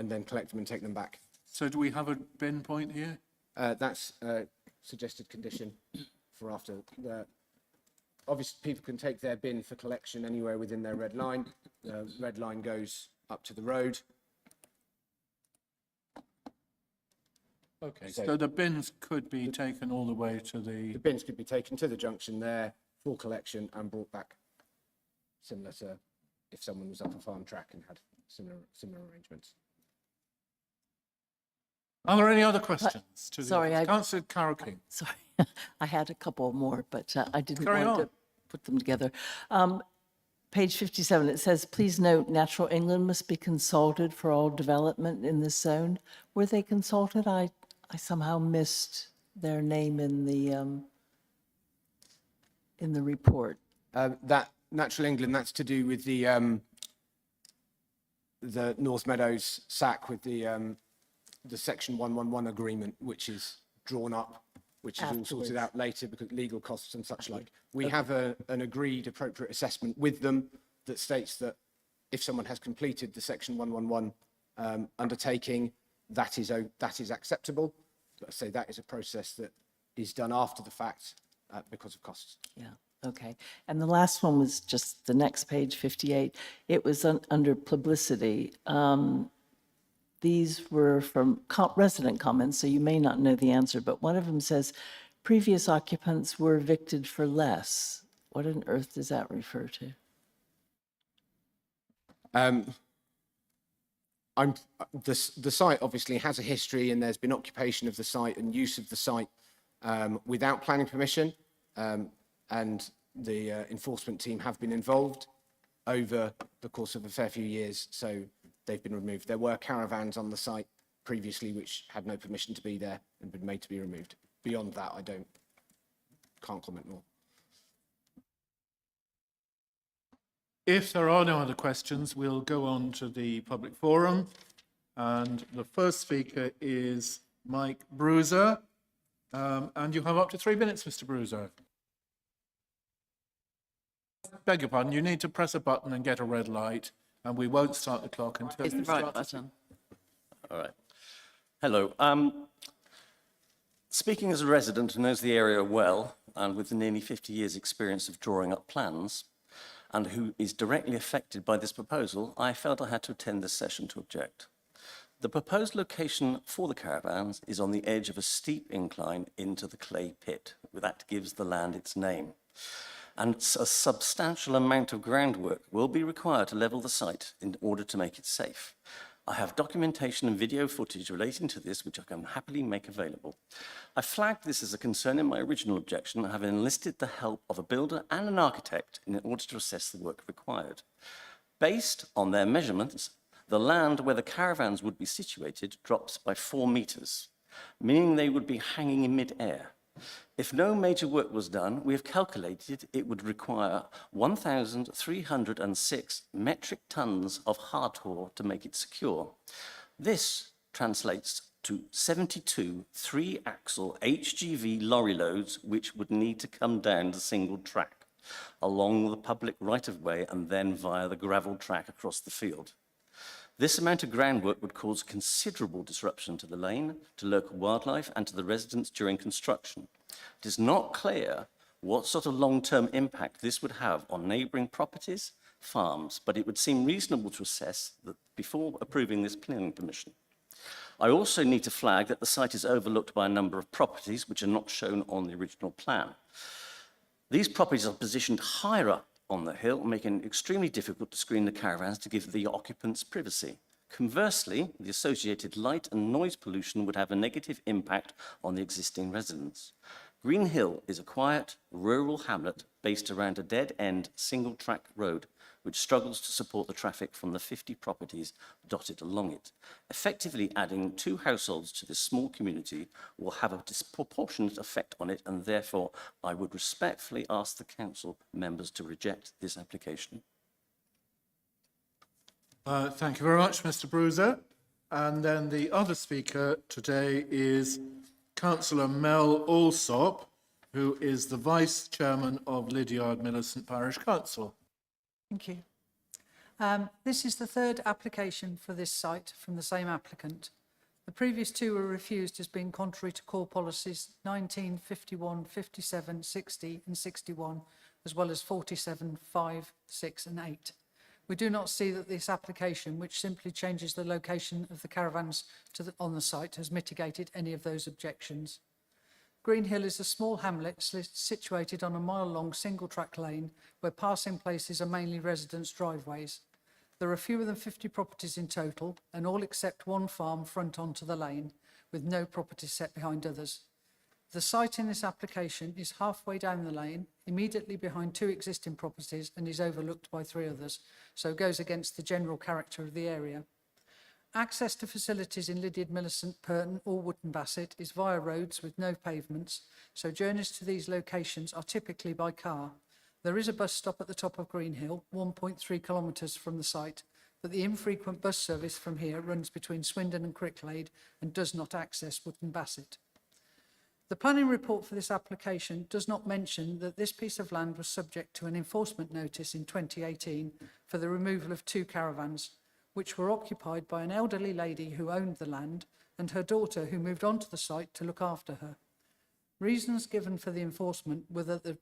S4: then collect them and take them back.
S1: So do we have a bin point here?
S4: That's a suggested condition for after. Obviously, people can take their bin for collection anywhere within their red line. The red line goes up to the road.
S1: Okay, so the bins could be taken all the way to the,
S4: The bins could be taken to the junction there for collection and brought back, similar to if someone was up a farm track and had similar arrangements.
S1: are there any other questions? To the
S9: sorry,
S1: audience? Councillor Carol King.
S9: Sorry, I had a couple more, but I didn't
S1: Carry
S9: want
S1: on.
S9: to put them together. Page 57, it says, please note, Natural England must be consulted for all development in this zone. Were they consulted? I somehow missed their name in the report.
S4: That Natural England, that's to do with the North Meadows SAC with the Section 111 agreement, which is drawn up, which is all sorted out later because legal costs and such like. We have an agreed appropriate assessment with them that states that if someone has completed the Section 111 undertaking, that is acceptable. But I say that is a process that is done after the fact because of costs.
S9: Yeah, okay. And the last one was just the next page, 58. It was under publicity. These were from resident comments, so you may not know the answer, but one of them says, previous occupants were evicted for less. What on earth does that refer to?
S4: The site obviously has a history and there's been occupation of the site and use of the site without planning permission, and the enforcement team have been involved over the course of a fair few years, so they've been removed. There were caravans on the site previously which had no permission to be there and been made to be removed. Beyond that, can't comment more.
S1: If there are no other questions, we'll go on to the public forum. And the first speaker is Mike Bruiser. And you have up to 3 minutes, Mr. Bruiser. Beg your pardon, you need to press a button and get a red light, and we won't start the clock until
S2: It's
S1: you
S2: the right
S1: start.
S2: button.
S10: All right. Hello. Speaking as a resident who knows the area well and with nearly 50 years' experience of drawing up plans and who is directly affected by this proposal, I felt I had to attend this session to object. The proposed location for the caravans is on the edge of a steep incline into the clay pit. That gives the land its name. And a substantial amount of groundwork will be required to level the site in order to make it safe. I have documentation and video footage relating to this, which I can happily make available. I flagged this as a concern in my original objection, having enlisted the help of a builder and an architect in order to assess the work required. Based on their measurements, the land where the caravans would be situated drops by 4 meters, meaning they would be hanging in mid-air. If no major work was done, we have calculated it would require 1,306 metric tons of hardcore to make it secure. This translates to 72 3-axle HGV lorry loads, which would need to come down the single track along the public right-of-way and then via the gravel track across the field. This amount of groundwork would cause considerable disruption to the lane, to local wildlife, and to the residents during construction. It is not clear what sort of long-term impact this would have on neighbouring properties, farms, but it would seem reasonable to assess that before approving this planning permission. I also need to flag that the site is overlooked by a number of properties which are not shown on the original plan. These properties are positioned higher up on the hill, making it extremely difficult to screen the caravans to give the occupants privacy. Conversely, the associated light and noise pollution would have a negative impact on the existing residents. Green Hill is a quiet, rural hamlet based around a dead-end, single-track road, which struggles to support the traffic from the 50 properties dotted along it. Effectively adding 2 households to this small community will have a disproportionate effect on it, and therefore I would respectfully ask the council members to reject this application.
S1: Thank you very much, Mr. Bruiser. And then the other speaker today is Councillor Mel Allsop, who is the Vice Chairman of Lydiard Millicent Parish Council.
S11: Thank you. This is the 3rd application for this site from the same applicant. The previous 2 were refused as being contrary to core policies 19, 51, 57, 60 and 61, as well as 47, 5, 6 and 8. We do not see that this application, which simply changes the location of the caravans on the site, has mitigated any of those objections. Green Hill is a small hamlet situated on a mile-long single-track lane where passing places are mainly residents' driveways. There are fewer than 50 properties in total, and all except one farm front onto the lane, with no properties set behind others. The site in this application is halfway down the lane, immediately behind 2 existing properties, and is overlooked by 3 others, so goes against the general character of the area. Access to facilities in Lydiard, Millicent, Purton or Wootton Bassett is via roads with no pavements, so journeys to these locations are typically by car. There is a bus stop at the top of Green Hill, 1.3 kilometres from the site, but the infrequent bus service from here runs between Swindon and Cricklade and does not access Wootton Bassett. The planning report for this application does not mention that this piece of land was subject to an enforcement notice in 2018 for the removal of 2 caravans, which were occupied by an elderly lady who owned the land and her daughter who moved onto the site to look after her. Reasons given for the enforcement were that the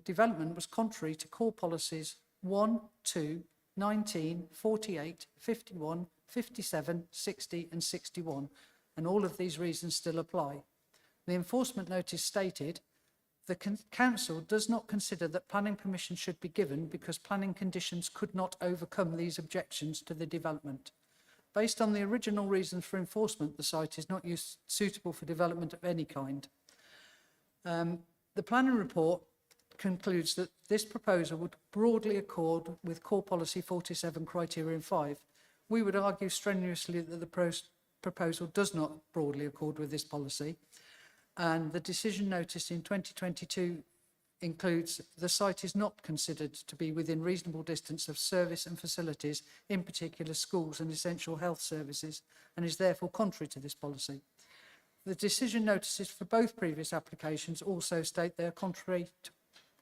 S11: development was contrary to core policies 1, 2, 19, 48, 51, 57, 60 and 61, and all of these reasons still apply. The enforcement notice stated, the council does not consider that planning permission should be given because planning conditions could not overcome these objections to the development. Based on the original reasons for enforcement, the site is not suitable for development of any kind. The planning report concludes that this proposal would broadly accord with core policy 47 criterion 5. We would argue strenuously that the proposal does not broadly accord with this policy. And the decision notice in 2022 includes the site is not considered to be within reasonable distance of service and facilities, in particular schools and essential health services, and is therefore contrary to this policy. The decision notices for both previous applications also state they are contrary to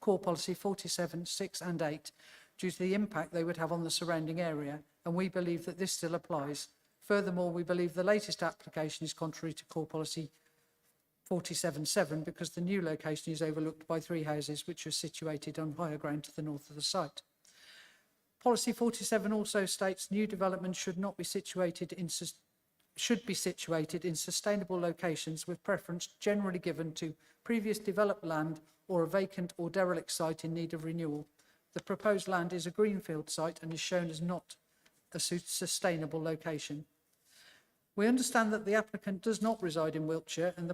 S11: core policy 47, 6 and 8 due to the impact they would have on the surrounding area, and we believe that this still applies. Furthermore, we believe the latest application is contrary to core policy 47.7 because the new location is overlooked by 3 houses which are situated on higher ground to the north of the site. Policy 47 also states new development should not be situated in should be situated in sustainable locations with preference generally given to previous developed land or a vacant or derelict site in need of renewal. The proposed land is a greenfield site and is shown as not a sustainable location. We understand that the applicant does not reside in Wiltshire, and the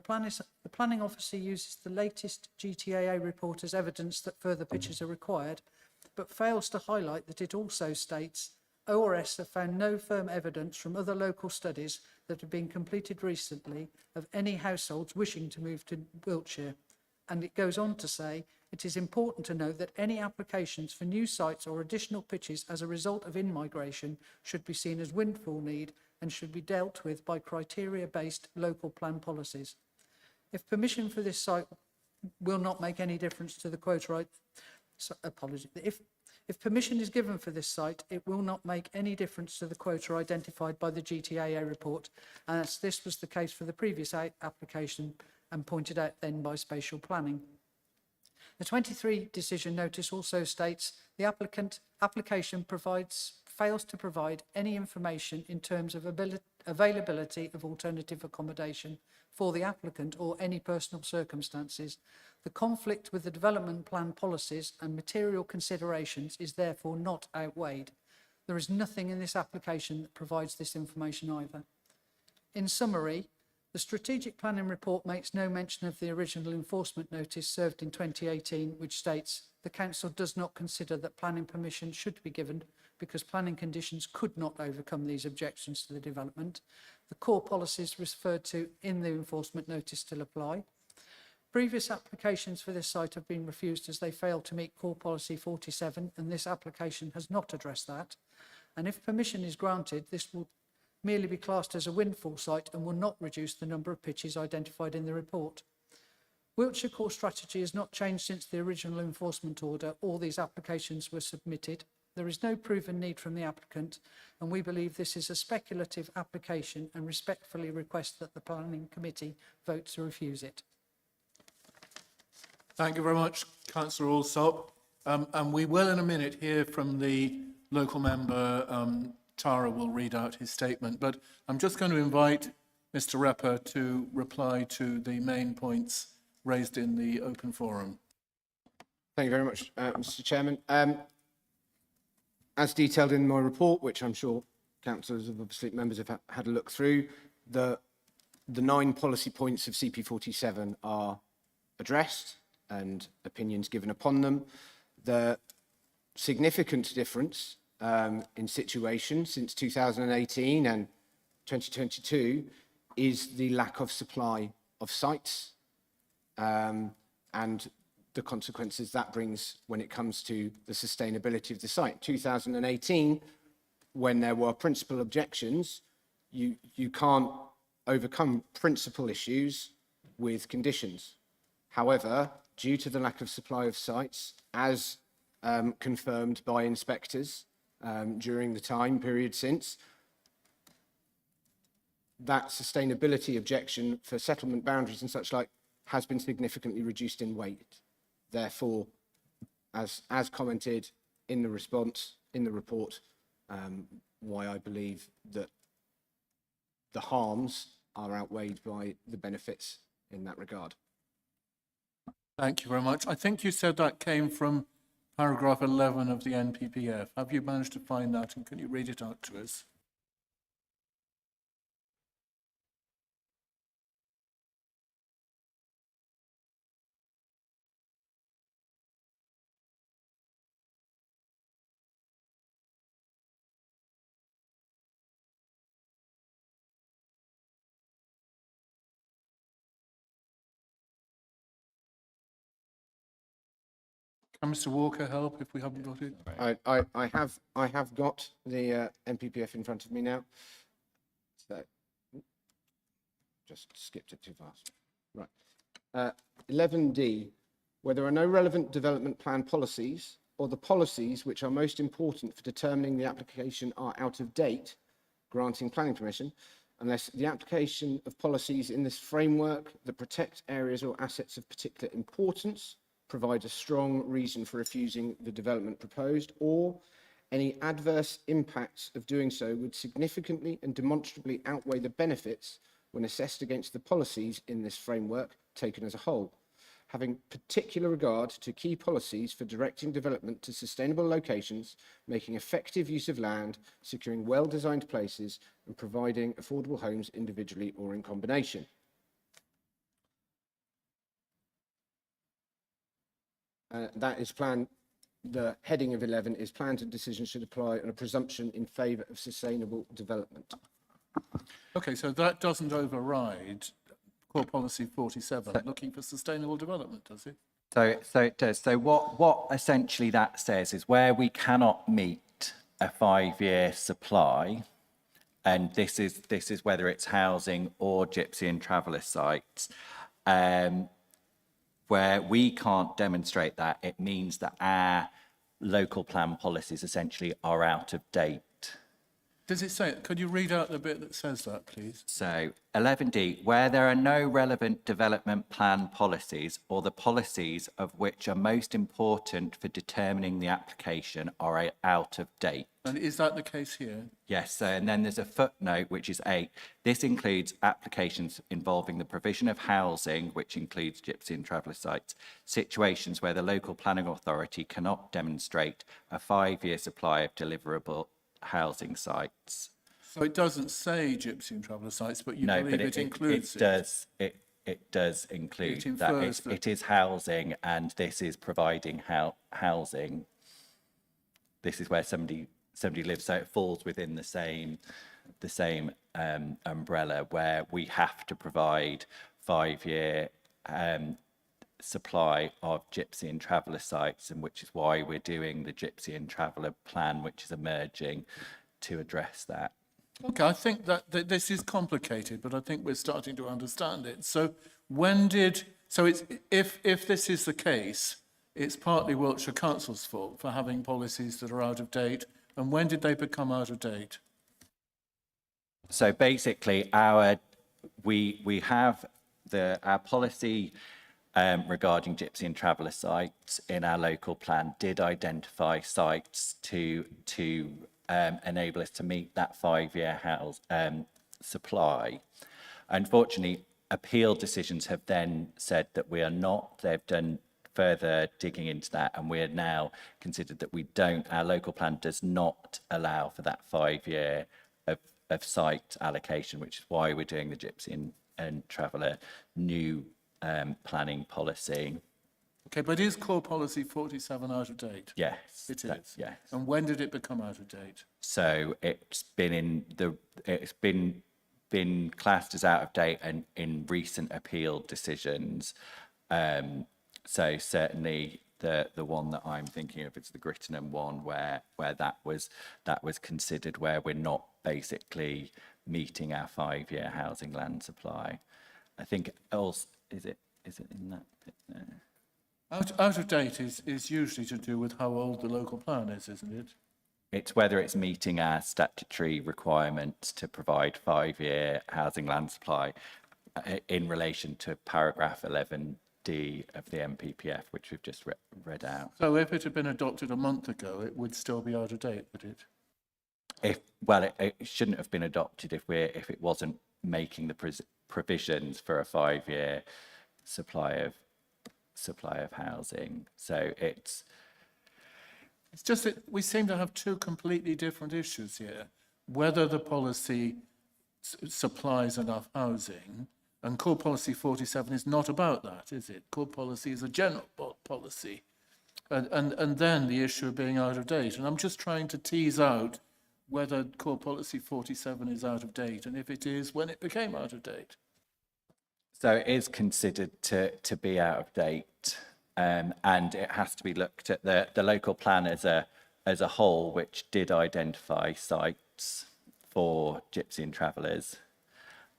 S11: planning officer uses the latest GTAA report as evidence that further pitches are required, but fails to highlight that it also states ORS have found no firm evidence from other local studies that have been completed recently of any households wishing to move to Wiltshire. And it goes on to say, it is important to note that any applications for new sites or additional pitches as a result of in-migration should be seen as windfall need and should be dealt with by criteria-based local plan policies. If permission for this site will not make any difference to the quota, If permission is given for this site, it will not make any difference to the quota identified by the GTAA report, as this was the case for the previous application and pointed out then by spatial planning. The 23 decision notice also states the application fails to provide any information in terms of availability of alternative accommodation for the applicant or any personal circumstances. The conflict with the development plan policies and material considerations is therefore not outweighed. There is nothing in this application that provides this information either. In summary, the strategic planning report makes no mention of the original enforcement notice served in 2018, which states the council does not consider that planning permission should be given because planning conditions could not overcome these objections to the development. The core policies referred to in the enforcement notice still apply. Previous applications for this site have been refused as they failed to meet core policy 47, and this application has not addressed that. And if permission is granted, this will merely be classed as a windfall site and will not reduce the number of pitches identified in the report. Wiltshire core strategy has not changed since the original enforcement order. All these applications were submitted. There is no proven need from the applicant, and we believe this is a speculative application and respectfully request that the Planning Committee vote to refuse it.
S1: Thank you very much, Councillor Alsop. And we will in a minute hear from the local member. Tara will read out his statement, but I'm just going to invite Mr. Repper to reply to the main points raised in the open forum.
S4: Thank you very much, Mr. Chairman. As detailed in my report, which I'm sure councillors have obviously members have had a look through, the 9 policy points of CP47 are addressed and opinions given upon them. The significant difference in situation since 2018 and 2022 is the lack of supply of sites and the consequences that brings when it comes to the sustainability of the site. 2018, when there were principal objections, you can't overcome principal issues with conditions. However, due to the lack of supply of sites, as confirmed by inspectors during the time period since, that sustainability objection for settlement boundaries and such like has been significantly reduced in weight. Therefore, as commented in the response in the report, why I believe that the harms are outweighed by the benefits in that regard.
S1: Thank you very much. I think you said that came from paragraph 11 of the NPPF. Have you managed to find that, and can you read it out to us? Can Mr. Walker help if we haven't got it?
S4: I have got the NPPF in front of me now. So, just skipped it too fast. Right. 11D, where there are no relevant development plan policies or the policies which are most important for determining the application are out of date, granting planning permission, unless the application of policies in this framework that protect areas or assets of particular importance provide a strong reason for refusing the development proposed, or Any adverse impacts of doing so would significantly and demonstrably outweigh the benefits when assessed against the policies in this framework taken as a whole, having particular regard to key policies for directing development to sustainable locations, making effective use of land, securing well-designed places, and providing affordable homes individually or in combination. That is plan. The heading of 11 is plans and decisions should apply on a presumption in favour of sustainable development.
S1: Okay, so that doesn't override core policy 47, looking for sustainable development, does it?
S3: So it does. So what essentially that says is where we cannot meet a 5-year supply, and this is whether it's housing or gypsy and traveller sites, where we can't demonstrate that, it means that our local plan policies essentially are out of date.
S1: Does it say, could you read out the bit that says that, please?
S3: So 11D, where there are no relevant development plan policies or the policies of which are most important for determining the application are out of date.
S1: And is that the case here?
S3: Yes, and then there's a footnote, which is 8. This includes applications involving the provision of housing, which includes gypsy and traveller sites, situations where the local planning authority cannot demonstrate a 5-year supply of deliverable housing sites.
S1: So it doesn't say gypsy and traveller sites, but you
S3: No,
S1: believe
S3: but
S1: it includes it.
S3: it does include
S1: It
S3: that.
S1: infers that-
S3: It is housing, and this is providing housing. This is where somebody lives, so it falls within the same umbrella where we have to provide 5-year supply of gypsy and traveller sites, and which is why we're doing the gypsy and traveller plan, which is emerging to address that.
S1: Okay, I think that this is complicated, but I think we're starting to understand it. So it's if this is the case, it's partly Wiltshire Council's fault for having policies that are out of date. And when did they become out of date?
S3: So basically, we have our policy regarding gypsy and traveller sites in our local plan did identify sites to enable us to meet that 5-year house supply. Unfortunately, appeal decisions have then said that we are not. They've done further digging into that, and we are now considered that we don't. Our local plan does not allow for that 5-year of site allocation, which is why we're doing the gypsy and traveller new planning policy.
S1: Okay, but is core policy 47 out of date?
S3: Yes,
S1: It is.
S3: yes.
S1: And when did it become out of date?
S3: So it's been classed as out of date and in recent appeal decisions. So certainly the one that I'm thinking of is the Grittenham one, where that was considered, where we're not basically meeting our 5-year housing land supply. I think else is it in that bit there?
S1: Out of date is usually to do with how old the local plan is, isn't it?
S3: It's whether it's meeting our statutory requirements to provide 5-year housing land supply in relation to paragraph 11D of the MPPF, which we've just read out.
S1: So if it had been adopted a month ago, it would still be out of date, would it?
S3: It shouldn't have been adopted if it wasn't making the provisions for a 5-year supply of housing. So it's
S1: just that we seem to have two completely different issues here. Whether the policy supplies enough housing, and core policy 47 is not about that, is it? Core policy is a general policy. And then the issue of being out of date. And I'm just trying to tease out whether core policy 47 is out of date, and if it is, when it became out of date.
S3: So it is considered to be out of date, and it has to be looked at the local plan as a whole, which did identify sites for gypsy and travellers,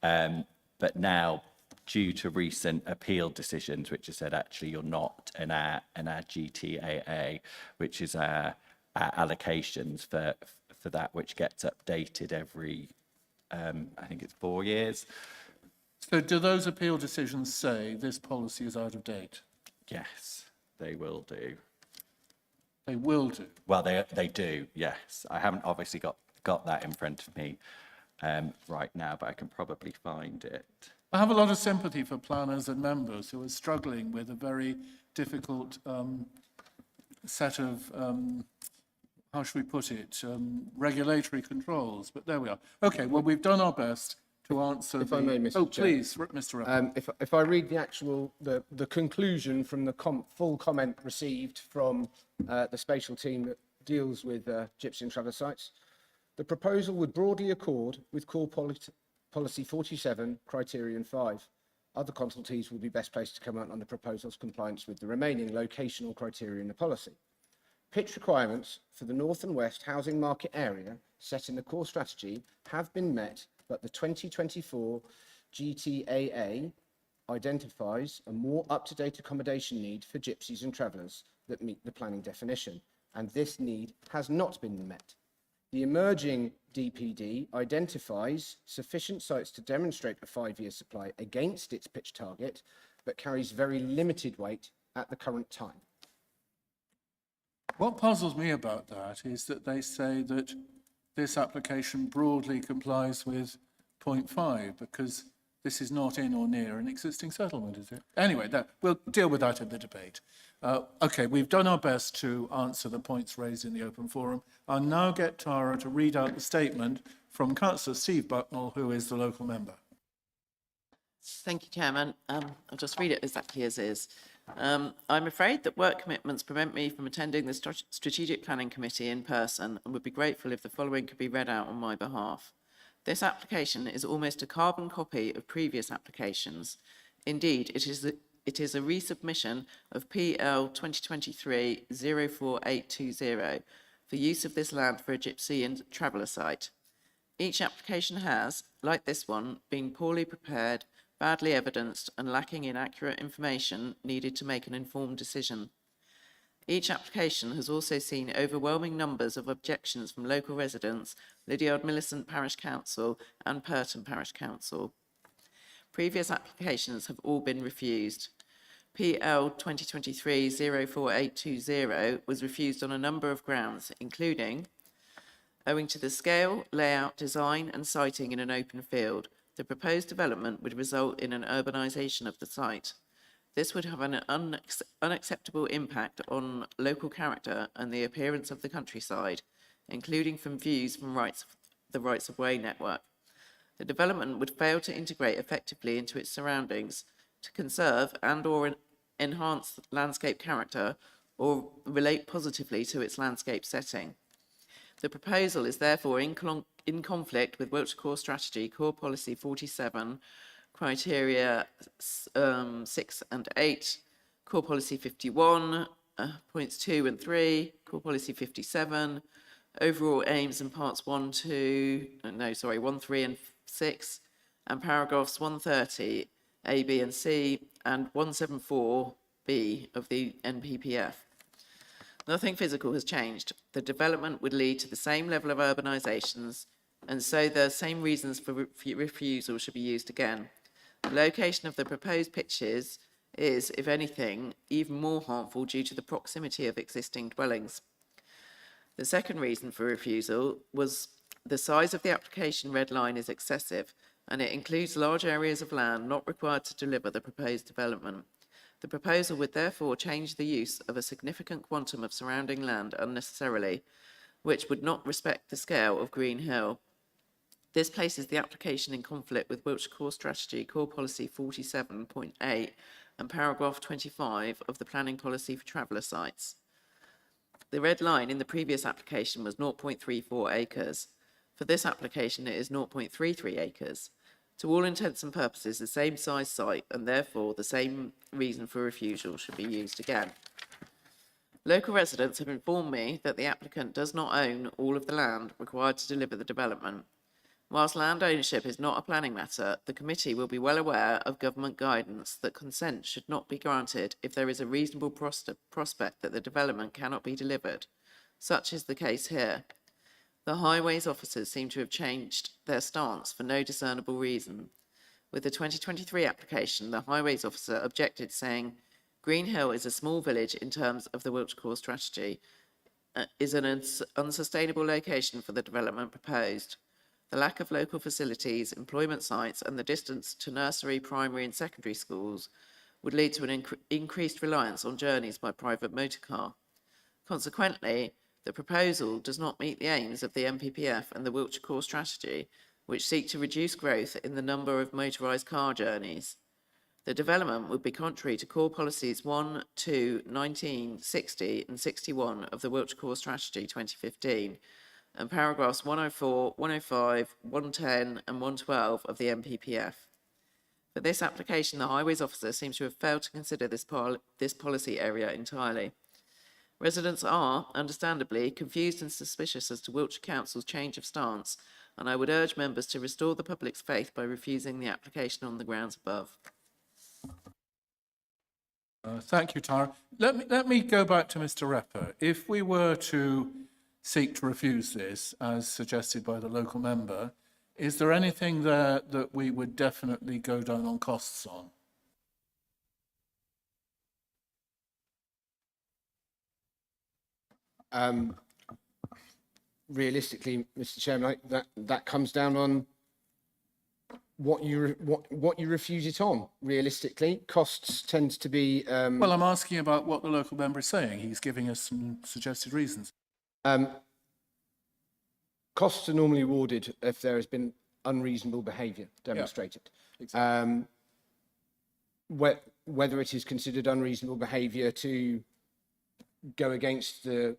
S3: but now due to recent appeal decisions, which have said actually you're not in our GTAA, which is our allocations for that, which gets updated every I think it's 4 years.
S1: So do those appeal decisions say this policy is out of date?
S3: Yes, they will do.
S1: They will do.
S3: Well, they do, yes. I haven't obviously got that in front of me right now, but I can probably find it.
S1: I have a lot of sympathy for planners and members who are struggling with a very difficult set of, how should we put it, regulatory controls. But there we are. Okay, well, we've done our best to answer
S4: If I may, Mr. Chair.
S1: Please, Mr. Rupp.
S4: If I read the actual, the conclusion from the full comment received from the spatial team that deals with gypsy and traveller sites, the proposal would broadly accord with core policy 47, criterion 5. Other consultees will be best placed to comment on the proposal's compliance with the remaining locational criteria in the policy. Pitch requirements for the north and west housing market area set in the core strategy have been met, but the 2024 GTAA identifies a more up-to-date accommodation need for gypsies and travellers that meet the planning definition, and this need has not been met. The emerging DPD identifies sufficient sites to demonstrate a 5-year supply against its pitch target, but carries very limited weight at the current time.
S1: What puzzles me about that is that they say that this application broadly complies with point 5, because this is not in or near an existing settlement, is it? Anyway, we'll deal with that in the debate. Okay, we've done our best to answer the points raised in the open forum. I'll now get Tara to read out the statement from Councillor Steve Bucknell, who is the local member.
S2: Thank you, Chairman. I'll just read it exactly as is. I'm afraid that work commitments prevent me from attending the Strategic Planning Committee in person, and would be grateful if the following could be read out on my behalf. This application is almost a carbon copy of previous applications. Indeed, it is a resubmission of PL 2023-04820 for use of this land for a gypsy and traveller site. Each application has, like this one, been poorly prepared, badly evidenced and lacking in accurate information needed to make an informed decision. Each application has also seen overwhelming numbers of objections from local residents, Lydiard Millicent Parish Council and Purton Parish Council. Previous applications have all been refused. PL 2023-04820 was refused on a number of grounds, including owing to the scale, layout, design and siting in an open field. The proposed development would result in an urbanisation of the site. This would have an unacceptable impact on local character and the appearance of the countryside, including from views from the rights of way network. The development would fail to integrate effectively into its surroundings, to conserve and or enhance landscape character or relate positively to its landscape setting. The proposal is therefore in conflict with Wiltshire Core Strategy, Core Policy 47, Criteria 6 and 8, Core Policy 51, points 2 and 3, Core Policy 57, Overall Aims in Parts 1, 3 and 6, and paragraphs 130, A, B and C, and 174B of the NPPF. Nothing physical has changed. The development would lead to the same level of urbanisations, and so the same reasons for refusal should be used again. The location of the proposed pitches is, if anything, even more harmful due to the proximity of existing dwellings. The second reason for refusal was the size of the application red line is excessive, and it includes large areas of land not required to deliver the proposed development. The proposal would therefore change the use of a significant quantum of surrounding land unnecessarily, which would not respect the scale of Green Hill. This places the application in conflict with Wiltshire Core Strategy, Core Policy 47.8 and paragraph 25 of the Planning Policy for Traveller Sites. The red line in the previous application was 0.34 acres. For this application, it is 0.33 acres. To all intents and purposes, the same size site, and therefore the same reason for refusal should be used again. Local residents have informed me that the applicant does not own all of the land required to deliver the development. Whilst land ownership is not a planning matter, the committee will be well aware of government guidance that consent should not be granted if there is a reasonable prospect that the development cannot be delivered. Such is the case here. The highways officers seem to have changed their stance for no discernible reason. With the 2023 application, the highways officer objected, saying, Green Hill is a small village in terms of the Wiltshire Core Strategy. is an unsustainable location for the development proposed. The lack of local facilities, employment sites, and the distance to nursery, primary, and secondary schools would lead to an increased reliance on journeys by private motor car. Consequently, the proposal does not meet the aims of the NPPF and the Wiltshire Core Strategy, which seek to reduce growth in the number of motorised car journeys. The development would be contrary to core policies 1, 2, 19, 60 and 61 of the Wiltshire Core Strategy 2015 and paragraphs 104, 105, 110 and 112 of the NPPF. For this application, the Highways Officer seems to have failed to consider this policy area entirely. Residents are, understandably, confused and suspicious as to Wiltshire Council's change of stance, and I would urge members to restore the public's faith by refusing the application on the grounds above.
S1: Thank you, Tara. Let me go back to Mr. Repper. If we were to seek to refuse this, as suggested by the local member, is there anything there that we would definitely go down on costs on?
S4: Realistically, Mr. Chairman, that comes down on what you refuse it on. Realistically, costs tend to be.
S1: Well, I'm asking about what the local member is saying. He's giving us some suggested reasons.
S4: Costs are normally awarded if there has been unreasonable behaviour demonstrated.
S1: Yeah, exactly.
S4: Whether it is considered unreasonable behaviour to go against the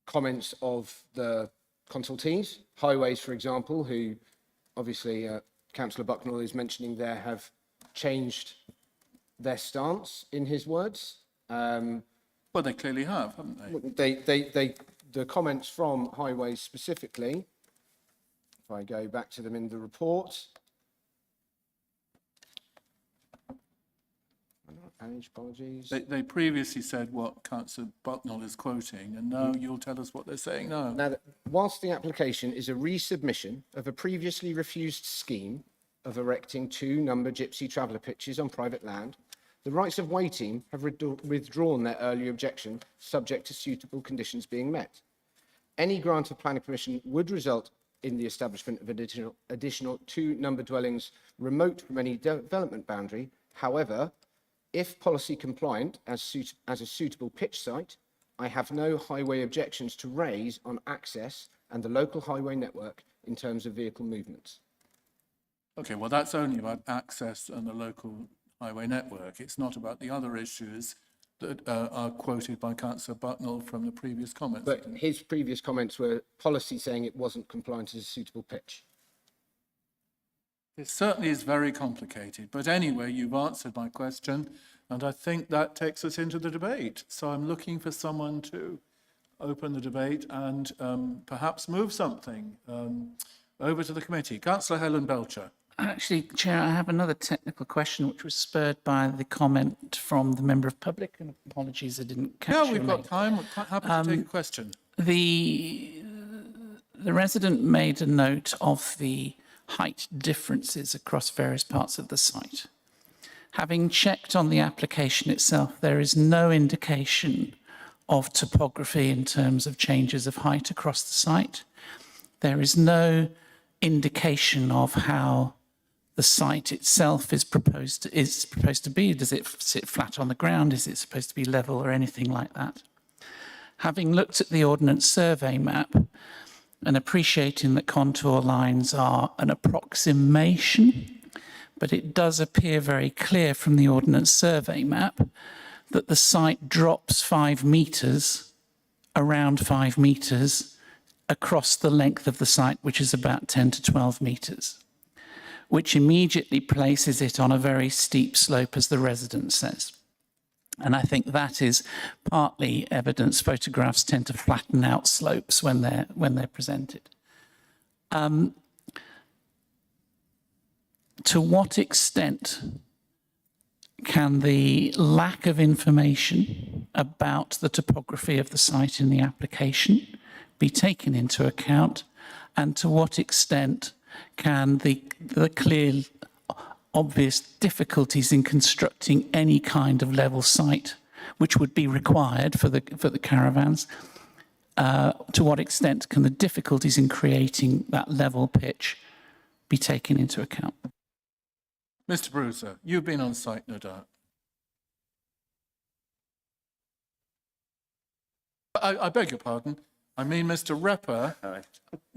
S4: comments of the consultees, Highways, for example, who obviously Councillor Bucknell is mentioning there, have changed their stance, in his words.
S1: Well, they clearly have, haven't they?
S4: The comments from Highways specifically, if I go back to them in the report, apologies.
S1: They previously said what Councillor Bucknell is quoting, and now you'll tell us what they're saying now.
S4: Now, whilst the application is a resubmission of a previously refused scheme of erecting 2 number gypsy traveller pitches on private land, the Rights of Way team have withdrawn their earlier objection, subject to suitable conditions being met. Any grant of planning permission would result in the establishment of additional 2 number dwellings remote from any development boundary. However, if policy compliant as a suitable pitch site, I have no highway objections to raise on access and the local highway network in terms of vehicle movements.
S1: Okay, well, that's only about access and the local highway network. It's not about the other issues that are quoted by Councillor Bucknell from the previous comments.
S4: But his previous comments were policy saying it wasn't compliant as a suitable pitch.
S1: It certainly is very complicated, but anyway, you've answered my question, and I think that takes us into the debate. So I'm looking for someone to open the debate and perhaps move something over to the committee. Councillor Helen Belcher.
S8: Actually, Chair, I have another technical question which was spurred by the comment from the Member of Public, and apologies I didn't catch
S1: Yeah,
S8: your
S1: we've got
S8: name.
S1: time. We're quite happy to take a question.
S8: The resident made a note of the height differences across various parts of the site. Having checked on the application itself, there is no indication of topography in terms of changes of height across the site. There is no indication of how the site itself is proposed to be. Does it sit flat on the ground? Is it supposed to be level or anything like that? Having looked at the Ordnance Survey map and appreciating that contour lines are an approximation, but it does appear very clear from the Ordnance Survey map that the site drops 5 metres, around 5 metres, across the length of the site, which is about 10 to 12 metres, which immediately places it on a very steep slope, as the resident says. And I think that is partly evidence. Photographs tend to flatten out slopes when they're presented. To what extent can the lack of information about the topography of the site in the application be taken into account, and to what extent can the clear, obvious difficulties in constructing any kind of level site, which would be required for the caravans, to what extent can the difficulties in creating that level pitch be taken into account?
S1: Mr. Bruiser, you've been on site, no doubt. I beg your pardon. I mean, Mr. Repper.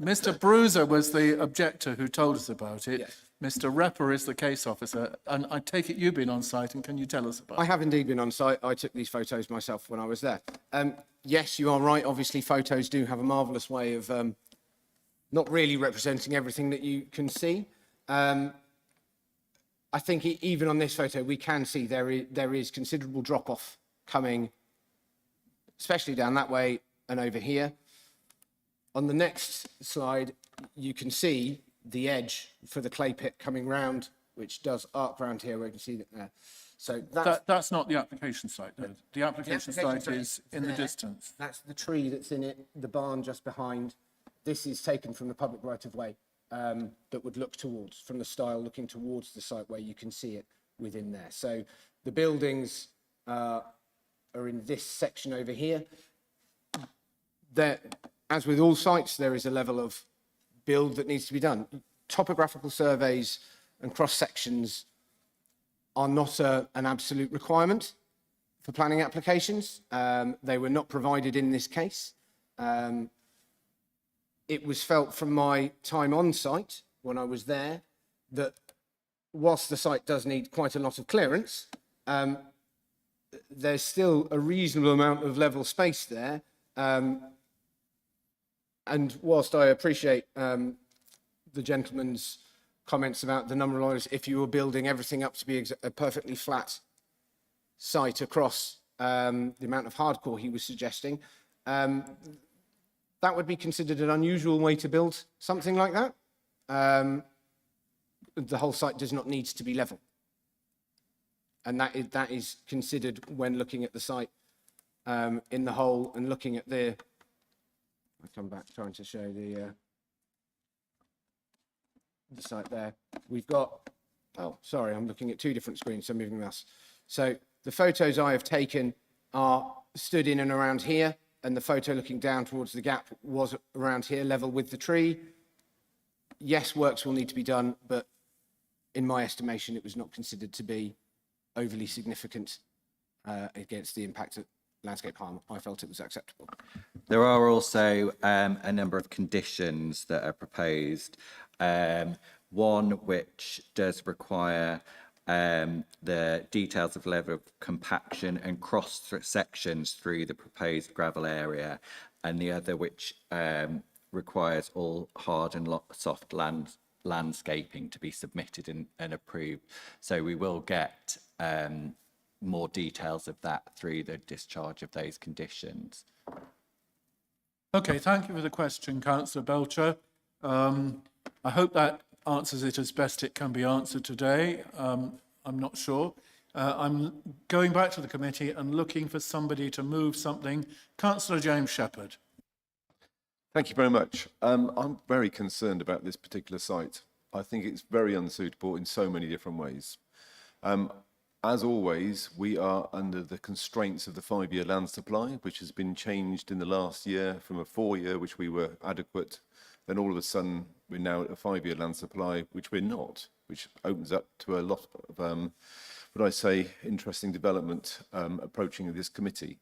S1: Mr. Bruiser was the objector who told us about it.
S4: Yes.
S1: Mr. Repper is the case officer, and I take it you've been on site, and can you tell us about
S4: I
S1: it?
S4: have indeed been on site. I took these photos myself when I was there. Yes, you are right. Obviously, photos do have a marvellous way of not really representing everything that you can see. I think even on this photo, we can see there is considerable drop-off coming, especially down that way and over here. On the next slide, you can see the edge for the clay pit coming round, which does arc round here, where you can see that there. So
S1: That's not the application site, though. The application
S4: application
S1: site
S4: site
S1: is in the
S4: there.
S1: distance.
S4: That's the tree that's in it, the barn just behind. This is taken from the public right-of-way that would look towards, from the style looking towards the site where you can see it within there. So the buildings are in this section over here. There, as with all sites, there is a level of build that needs to be done. Topographical surveys and cross-sections are not an absolute requirement for planning applications. They were not provided in this case. It was felt from my time on site when I was there that whilst the site does need quite a lot of clearance, there's still a reasonable amount of level space there. And whilst I appreciate the gentleman's comments about the number of lines, if you were building everything up to be a perfectly flat site across the amount of hardcore he was suggesting, that would be considered an unusual way to build something like that. The whole site does not need to be level. And that is considered when looking at the site in the whole and looking at the, I'll come back trying to show the site there. We've got, oh, sorry, I'm looking at two different screens, so I'm moving the mouse. So the photos I have taken are stood in and around here, and the photo looking down towards the gap was around here, level with the tree. Yes, works will need to be done, but in my estimation, it was not considered to be overly significant against the impact of landscape harm. I felt it was acceptable.
S3: There are also a number of conditions that are proposed. One which does require the details of level of compaction and cross sections through the proposed gravel area, and the other which requires all hard and soft landscaping to be submitted and approved. So we will get more details of that through the discharge of those conditions.
S1: Okay, thank you for the question, Councillor Belcher. I hope that answers it as best it can be answered today. I'm not sure. I'm going back to the committee and looking for somebody to move something. Councillor James Shepherd.
S7: Thank you very much. I'm very concerned about this particular site. I think it's very unsuitable in so many different ways. As always, we are under the constraints of the 5-year land supply, which has been changed in the last year from a 4-year, which we were adequate. Then all of a sudden, we're now at a 5-year land supply, which we're not, which opens up to a lot of, would I say, interesting development approaching this committee.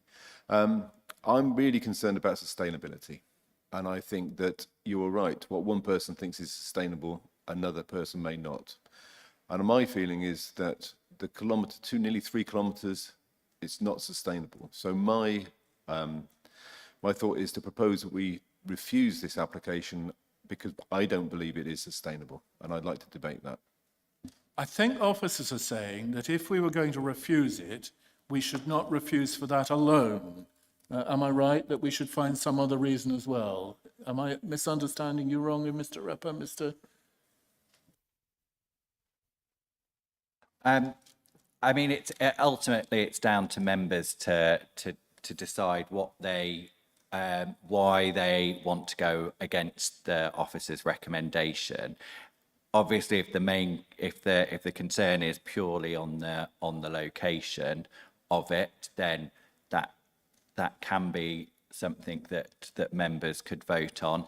S7: I'm really concerned about sustainability. And I think that you are right. What one person thinks is sustainable, another person may not. And my feeling is that the kilometre to nearly 3 kilometres, it's not sustainable. So my thought is to propose that we refuse this application because I don't believe it is sustainable. And I'd like to debate that.
S1: I think officers are saying that if we were going to refuse it, we should not refuse for that alone. Am I right that we should find some other reason as well? Am I misunderstanding you wrongly, Mr. Repper, Mr.
S3: I mean, ultimately it's down to members to decide what they why they want to go against the officer's recommendation. Obviously, if the concern is purely on the location of it, then that can be something that members could vote on.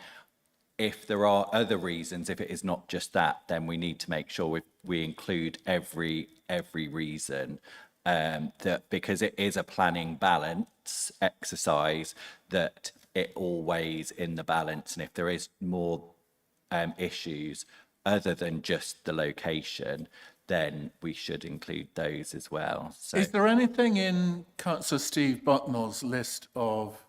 S3: If there are other reasons, if it is not just that, then we need to make sure we include every reason, that because it is a planning balance exercise, that it all weighs in the balance. And if there is more issues other than just the location, then we should include those as well. So
S1: Is there anything in Councillor Steve Bucknall's list of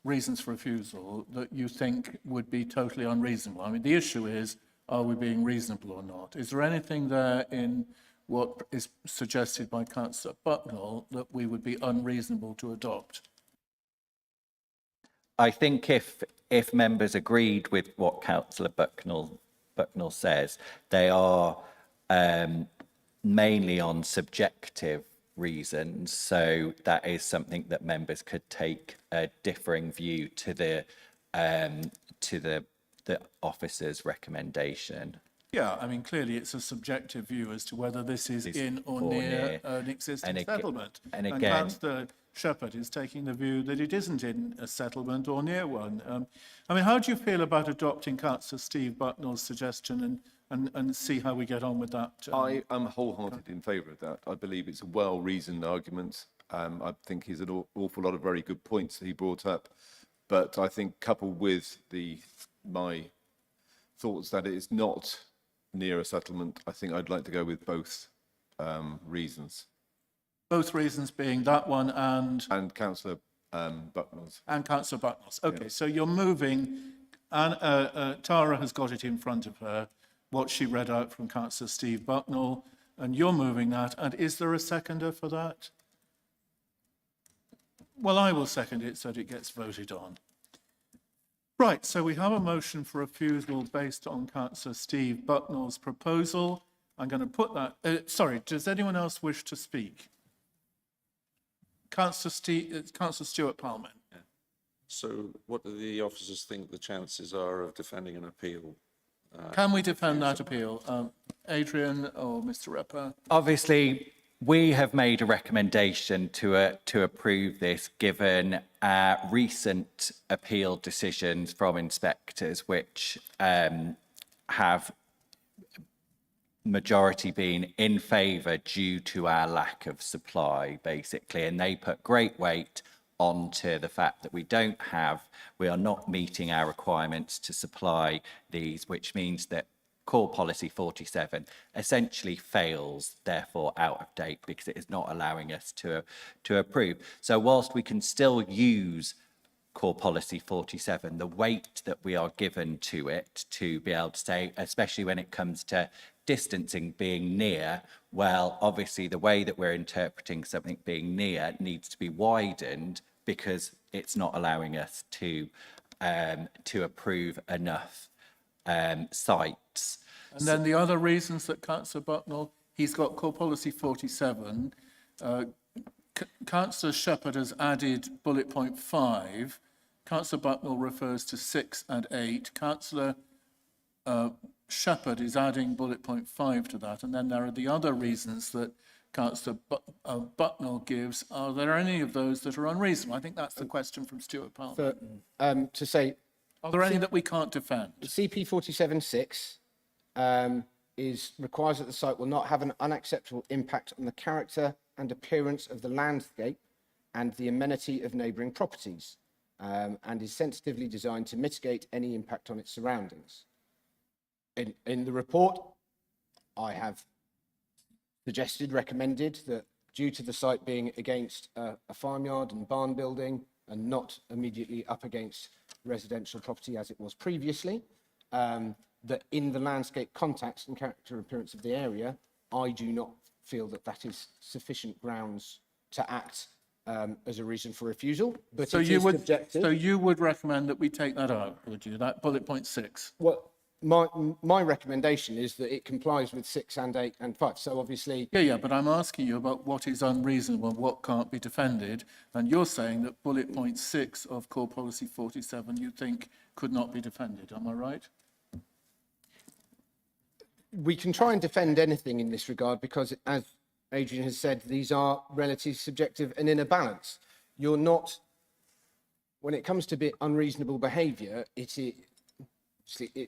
S1: reasons for refusal that you think would be totally unreasonable? I mean, the issue is, are we being reasonable or not? Is there anything there in what is suggested by Councillor Bucknall that we would be unreasonable to adopt?
S3: I think if members agreed with what Councillor Bucknall says, they are mainly on subjective reasons. So that is something that members could take a differing view to the officer's recommendation.
S1: Yeah, I mean, clearly it's a subjective view as to whether this is in or near an existing settlement.
S3: and again-
S1: Councillor Shepherd is taking the view that it isn't in a settlement or near one. I mean, how do you feel about adopting Councillor Steve Bucknall's suggestion and see how we get on with that?
S7: I am wholehearted in favour of that. I believe it's a well-reasoned argument. I think he's an awful lot of very good points that he brought up. But I think coupled with my thoughts that it is not near a settlement, I think I'd like to go with both reasons.
S1: Both reasons being that one
S7: And Councillor Bucknall's.
S1: and Councillor Bucknall's. Okay, so you're moving, and Tara has got it in front of her, what she read out from Councillor Steve Bucknall, and you're moving that. And is there a seconder for that? Well, I will second it so that it gets voted on. Right, so we have a motion for refusal based on Councillor Steve Bucknall's proposal. I'm going to put that, sorry, does anyone else wish to speak? Councillor Stuart Palmer.
S12: So what do the officers think the chances are of defending an appeal?
S1: Can we defend that appeal? Adrian or Mr. Repper?
S3: Obviously, we have made a recommendation to approve this, given recent appeal decisions from inspectors, which have majority been in favour due to our lack of supply, basically, and they put great weight onto the fact that we are not meeting our requirements to supply these, which means that Core Policy 47 essentially fails, therefore out of date, because it is not allowing us to approve. So whilst we can still use Core Policy 47, the weight that we are given to it to be able to say, especially when it comes to distancing being near, well, obviously the way that we're interpreting something being near needs to be widened, because it's not allowing us to approve enough sites.
S1: And then the other reasons that Councillor Bucknall, he's got Core Policy 47. Councillor Shepherd has added bullet point 5. Councillor Bucknall refers to 6 and 8. Councillor Shepherd is adding bullet point 5 to that. And then there are the other reasons that Councillor Bucknall gives. Are there any of those that are unreasonable? I think that's the question from Stuart Palmer.
S4: To say,
S1: Are there any that we can't defend?
S4: CP 47.6 requires that the site will not have an unacceptable impact on the character and appearance of the landscape and the amenity of neighbouring properties, and is sensitively designed to mitigate any impact on its surroundings. In the report, I have recommended that due to the site being against a farmyard and barn building and not immediately up against residential property as it was previously, that in the landscape context and character and appearance of the area, I do not feel that that is sufficient grounds to act as a reason for refusal. But
S1: So
S4: it
S1: you
S4: is
S1: would,
S4: subjective.
S1: so you would recommend that we take that out, would you? That bullet point 6?
S4: Well, my recommendation is that it complies with 6 and 8 and 5. So obviously,
S1: Yeah, but I'm asking you about what is unreasonable and what can't be defended. And you're saying that bullet point 6 of Core Policy 47 you think could not be defended. Am I right?
S4: we can try and defend anything in this regard because, as Adrian has said, these are relatively subjective and in a balance. You're not when it comes to unreasonable behaviour, it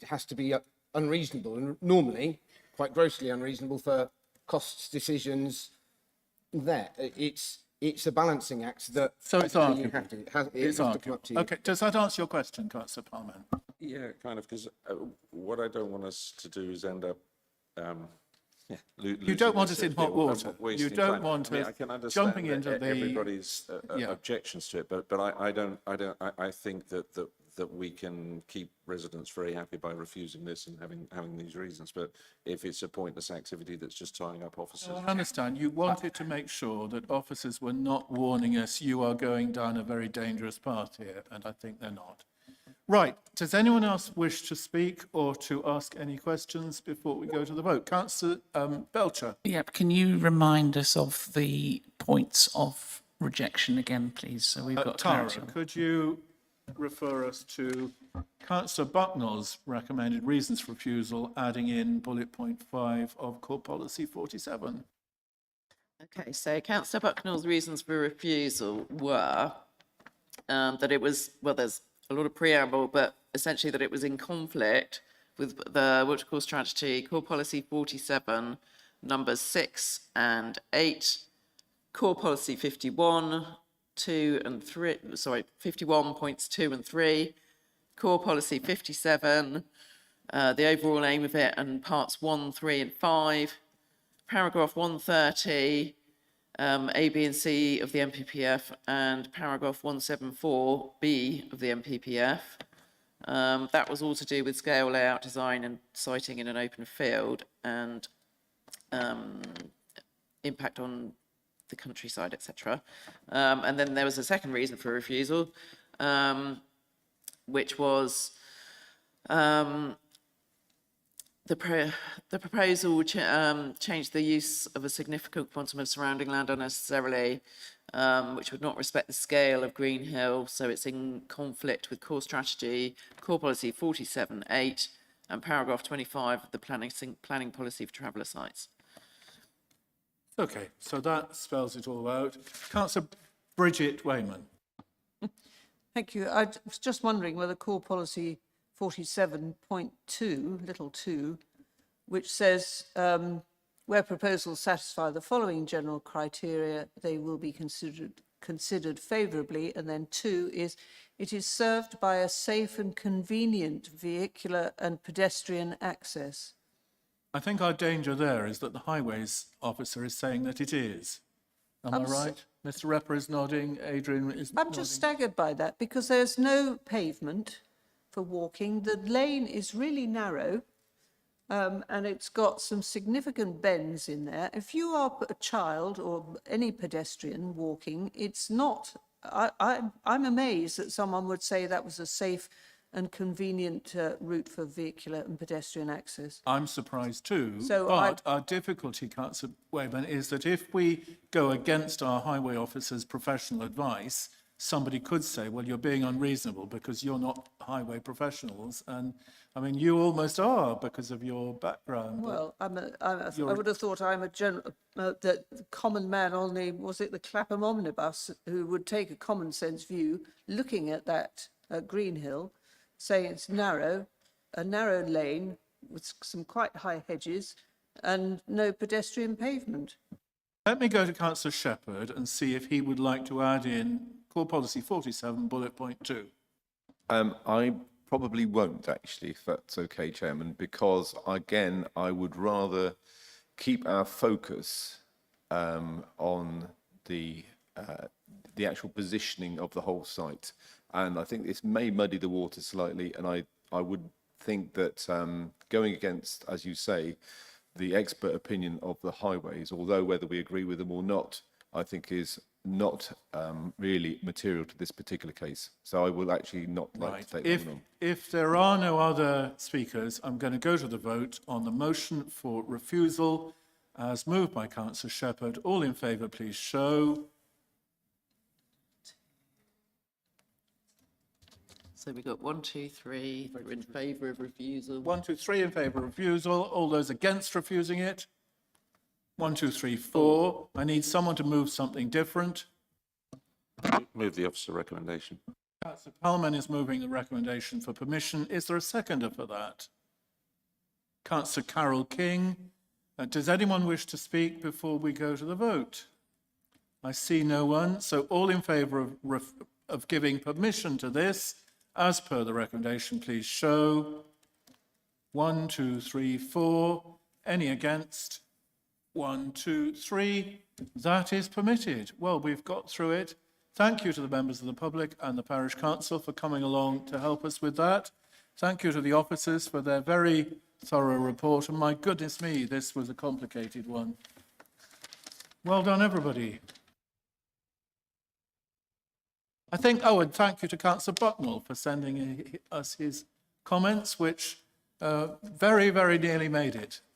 S4: has to be unreasonable, and normally quite grossly unreasonable for costs decisions. It's a balancing act that.
S1: So it's
S4: you
S1: arguable.
S4: have to, it has
S1: It's
S4: to come up to you.
S1: Okay, does that answer your question, Councillor Palmer?
S12: Yeah, kind of, because what I don't want us to do is end up,
S1: You don't want us in hot water. You don't want us
S12: I can understand
S1: jumping
S12: that
S1: into the.
S12: everybody's
S1: Yeah.
S12: objections to it, but I think that we can keep residents very happy by refusing this and having these reasons. But if it's a pointless activity that's just tying up officers.
S1: I understand. You wanted to make sure that officers were not warning us, you are going down a very dangerous path here, and I think they're not. Right. Does anyone else wish to speak or to ask any questions before we go to the vote? Councillor Belcher.
S8: Yep, can you remind us of the points of rejection again, please? So we've got
S1: Tara,
S8: clarity.
S1: could you refer us to Councillor Bucknell's recommended reasons for refusal, adding in bullet point 5 of Core Policy 47?
S2: Okay, so Councillor Bucknell's reasons for refusal were that it was, well, there's a lot of preamble, but essentially that it was in conflict with the Wiltshire Core Strategy, Core Policy 47, numbers 6 and 8, Core Policy 51, 2 and 3, sorry, 51 points 2 and 3, Core Policy 57, the overall aim of it, and parts 1, 3 and 5, paragraph 130, A, B and C of the MPPF, and paragraph 174B of the MPPF. That was all to do with scale, layout, design and siting in an open field and impact on the countryside, etc. And then there was a second reason for refusal, which was the proposal would change the use of a significant quantum of surrounding land unnecessarily, which would not respect the scale of Green Hill, so it's in conflict with Core Strategy, Core Policy 47.8 and paragraph 25 of the planning policy for traveller sites.
S1: Okay, so that spells it all out. Councillor Bridget Wayman.
S5: Thank you. I was just wondering whether Core Policy 47.2, little 2, which says where proposals satisfy the following general criteria, they will be considered favourably. And then 2 is, it is served by a safe and convenient vehicular and pedestrian access.
S1: I think our danger there is that the highways officer is saying that it is. Am I right? Mr. Repper is nodding, Adrian is
S5: I'm
S1: nodding.
S5: just staggered by that because there's no pavement for walking. The lane is really narrow and it's got some significant bends in there. If you are a child or any pedestrian walking, it's not, I'm amazed that someone would say that was a safe and convenient route for vehicular and pedestrian access.
S1: I'm surprised too,
S5: So
S1: but our difficulty, Councillor Wayman, is that if we go against our highway officer's professional advice, somebody could say, well, you're being unreasonable because you're not highway professionals. And I mean, you almost are because of your background.
S5: Well, I would have thought I'm a that common man on the, was it the Clapham omnibus, who would take a common sense view, looking at that Green Hill, saying it's narrow, a narrow lane with some quite high hedges and no pedestrian pavement.
S1: Let me go to Councillor Shepherd and see if he would like to add in Core Policy 47, bullet point 2.
S7: I probably won't actually, if that's okay, Chairman, because again, I would rather keep our focus on the actual positioning of the whole site. And I think this may muddy the water slightly, and I would think that going against, as you say, the expert opinion of the highways, although whether we agree with them or not, I think is not really material to this particular case. So I will actually not like to take that one on.
S1: If there are no other speakers, I'm going to go to the vote on the motion for refusal as moved by Councillor Shepherd. All in favour, please show.
S2: So we've got 1, 2, 3 who are in favour of refusal.
S1: 1, 2, 3 in favour of refusal. All those against refusing it? 1, 2, 3, 4. I need someone to move something different.
S12: Move the officer recommendation.
S1: Councillor Palman is moving the recommendation for permission. Is there a seconder for that? Councillor Carol King. Does anyone wish to speak before we go to the vote? I see no one. So all in favour of giving permission to this, as per the recommendation, please show. 1, 2, 3, 4. Any against? 1, 2, 3. That is permitted. Well, we've got through it. Thank you to the members of the public and the parish council for coming along to help us with that. Thank you to the officers for their very thorough report. And my goodness me, this was a complicated one. Well done, everybody. I think, oh, and thank you to Councillor Bucknell for sending us his comments, which very, very nearly made it.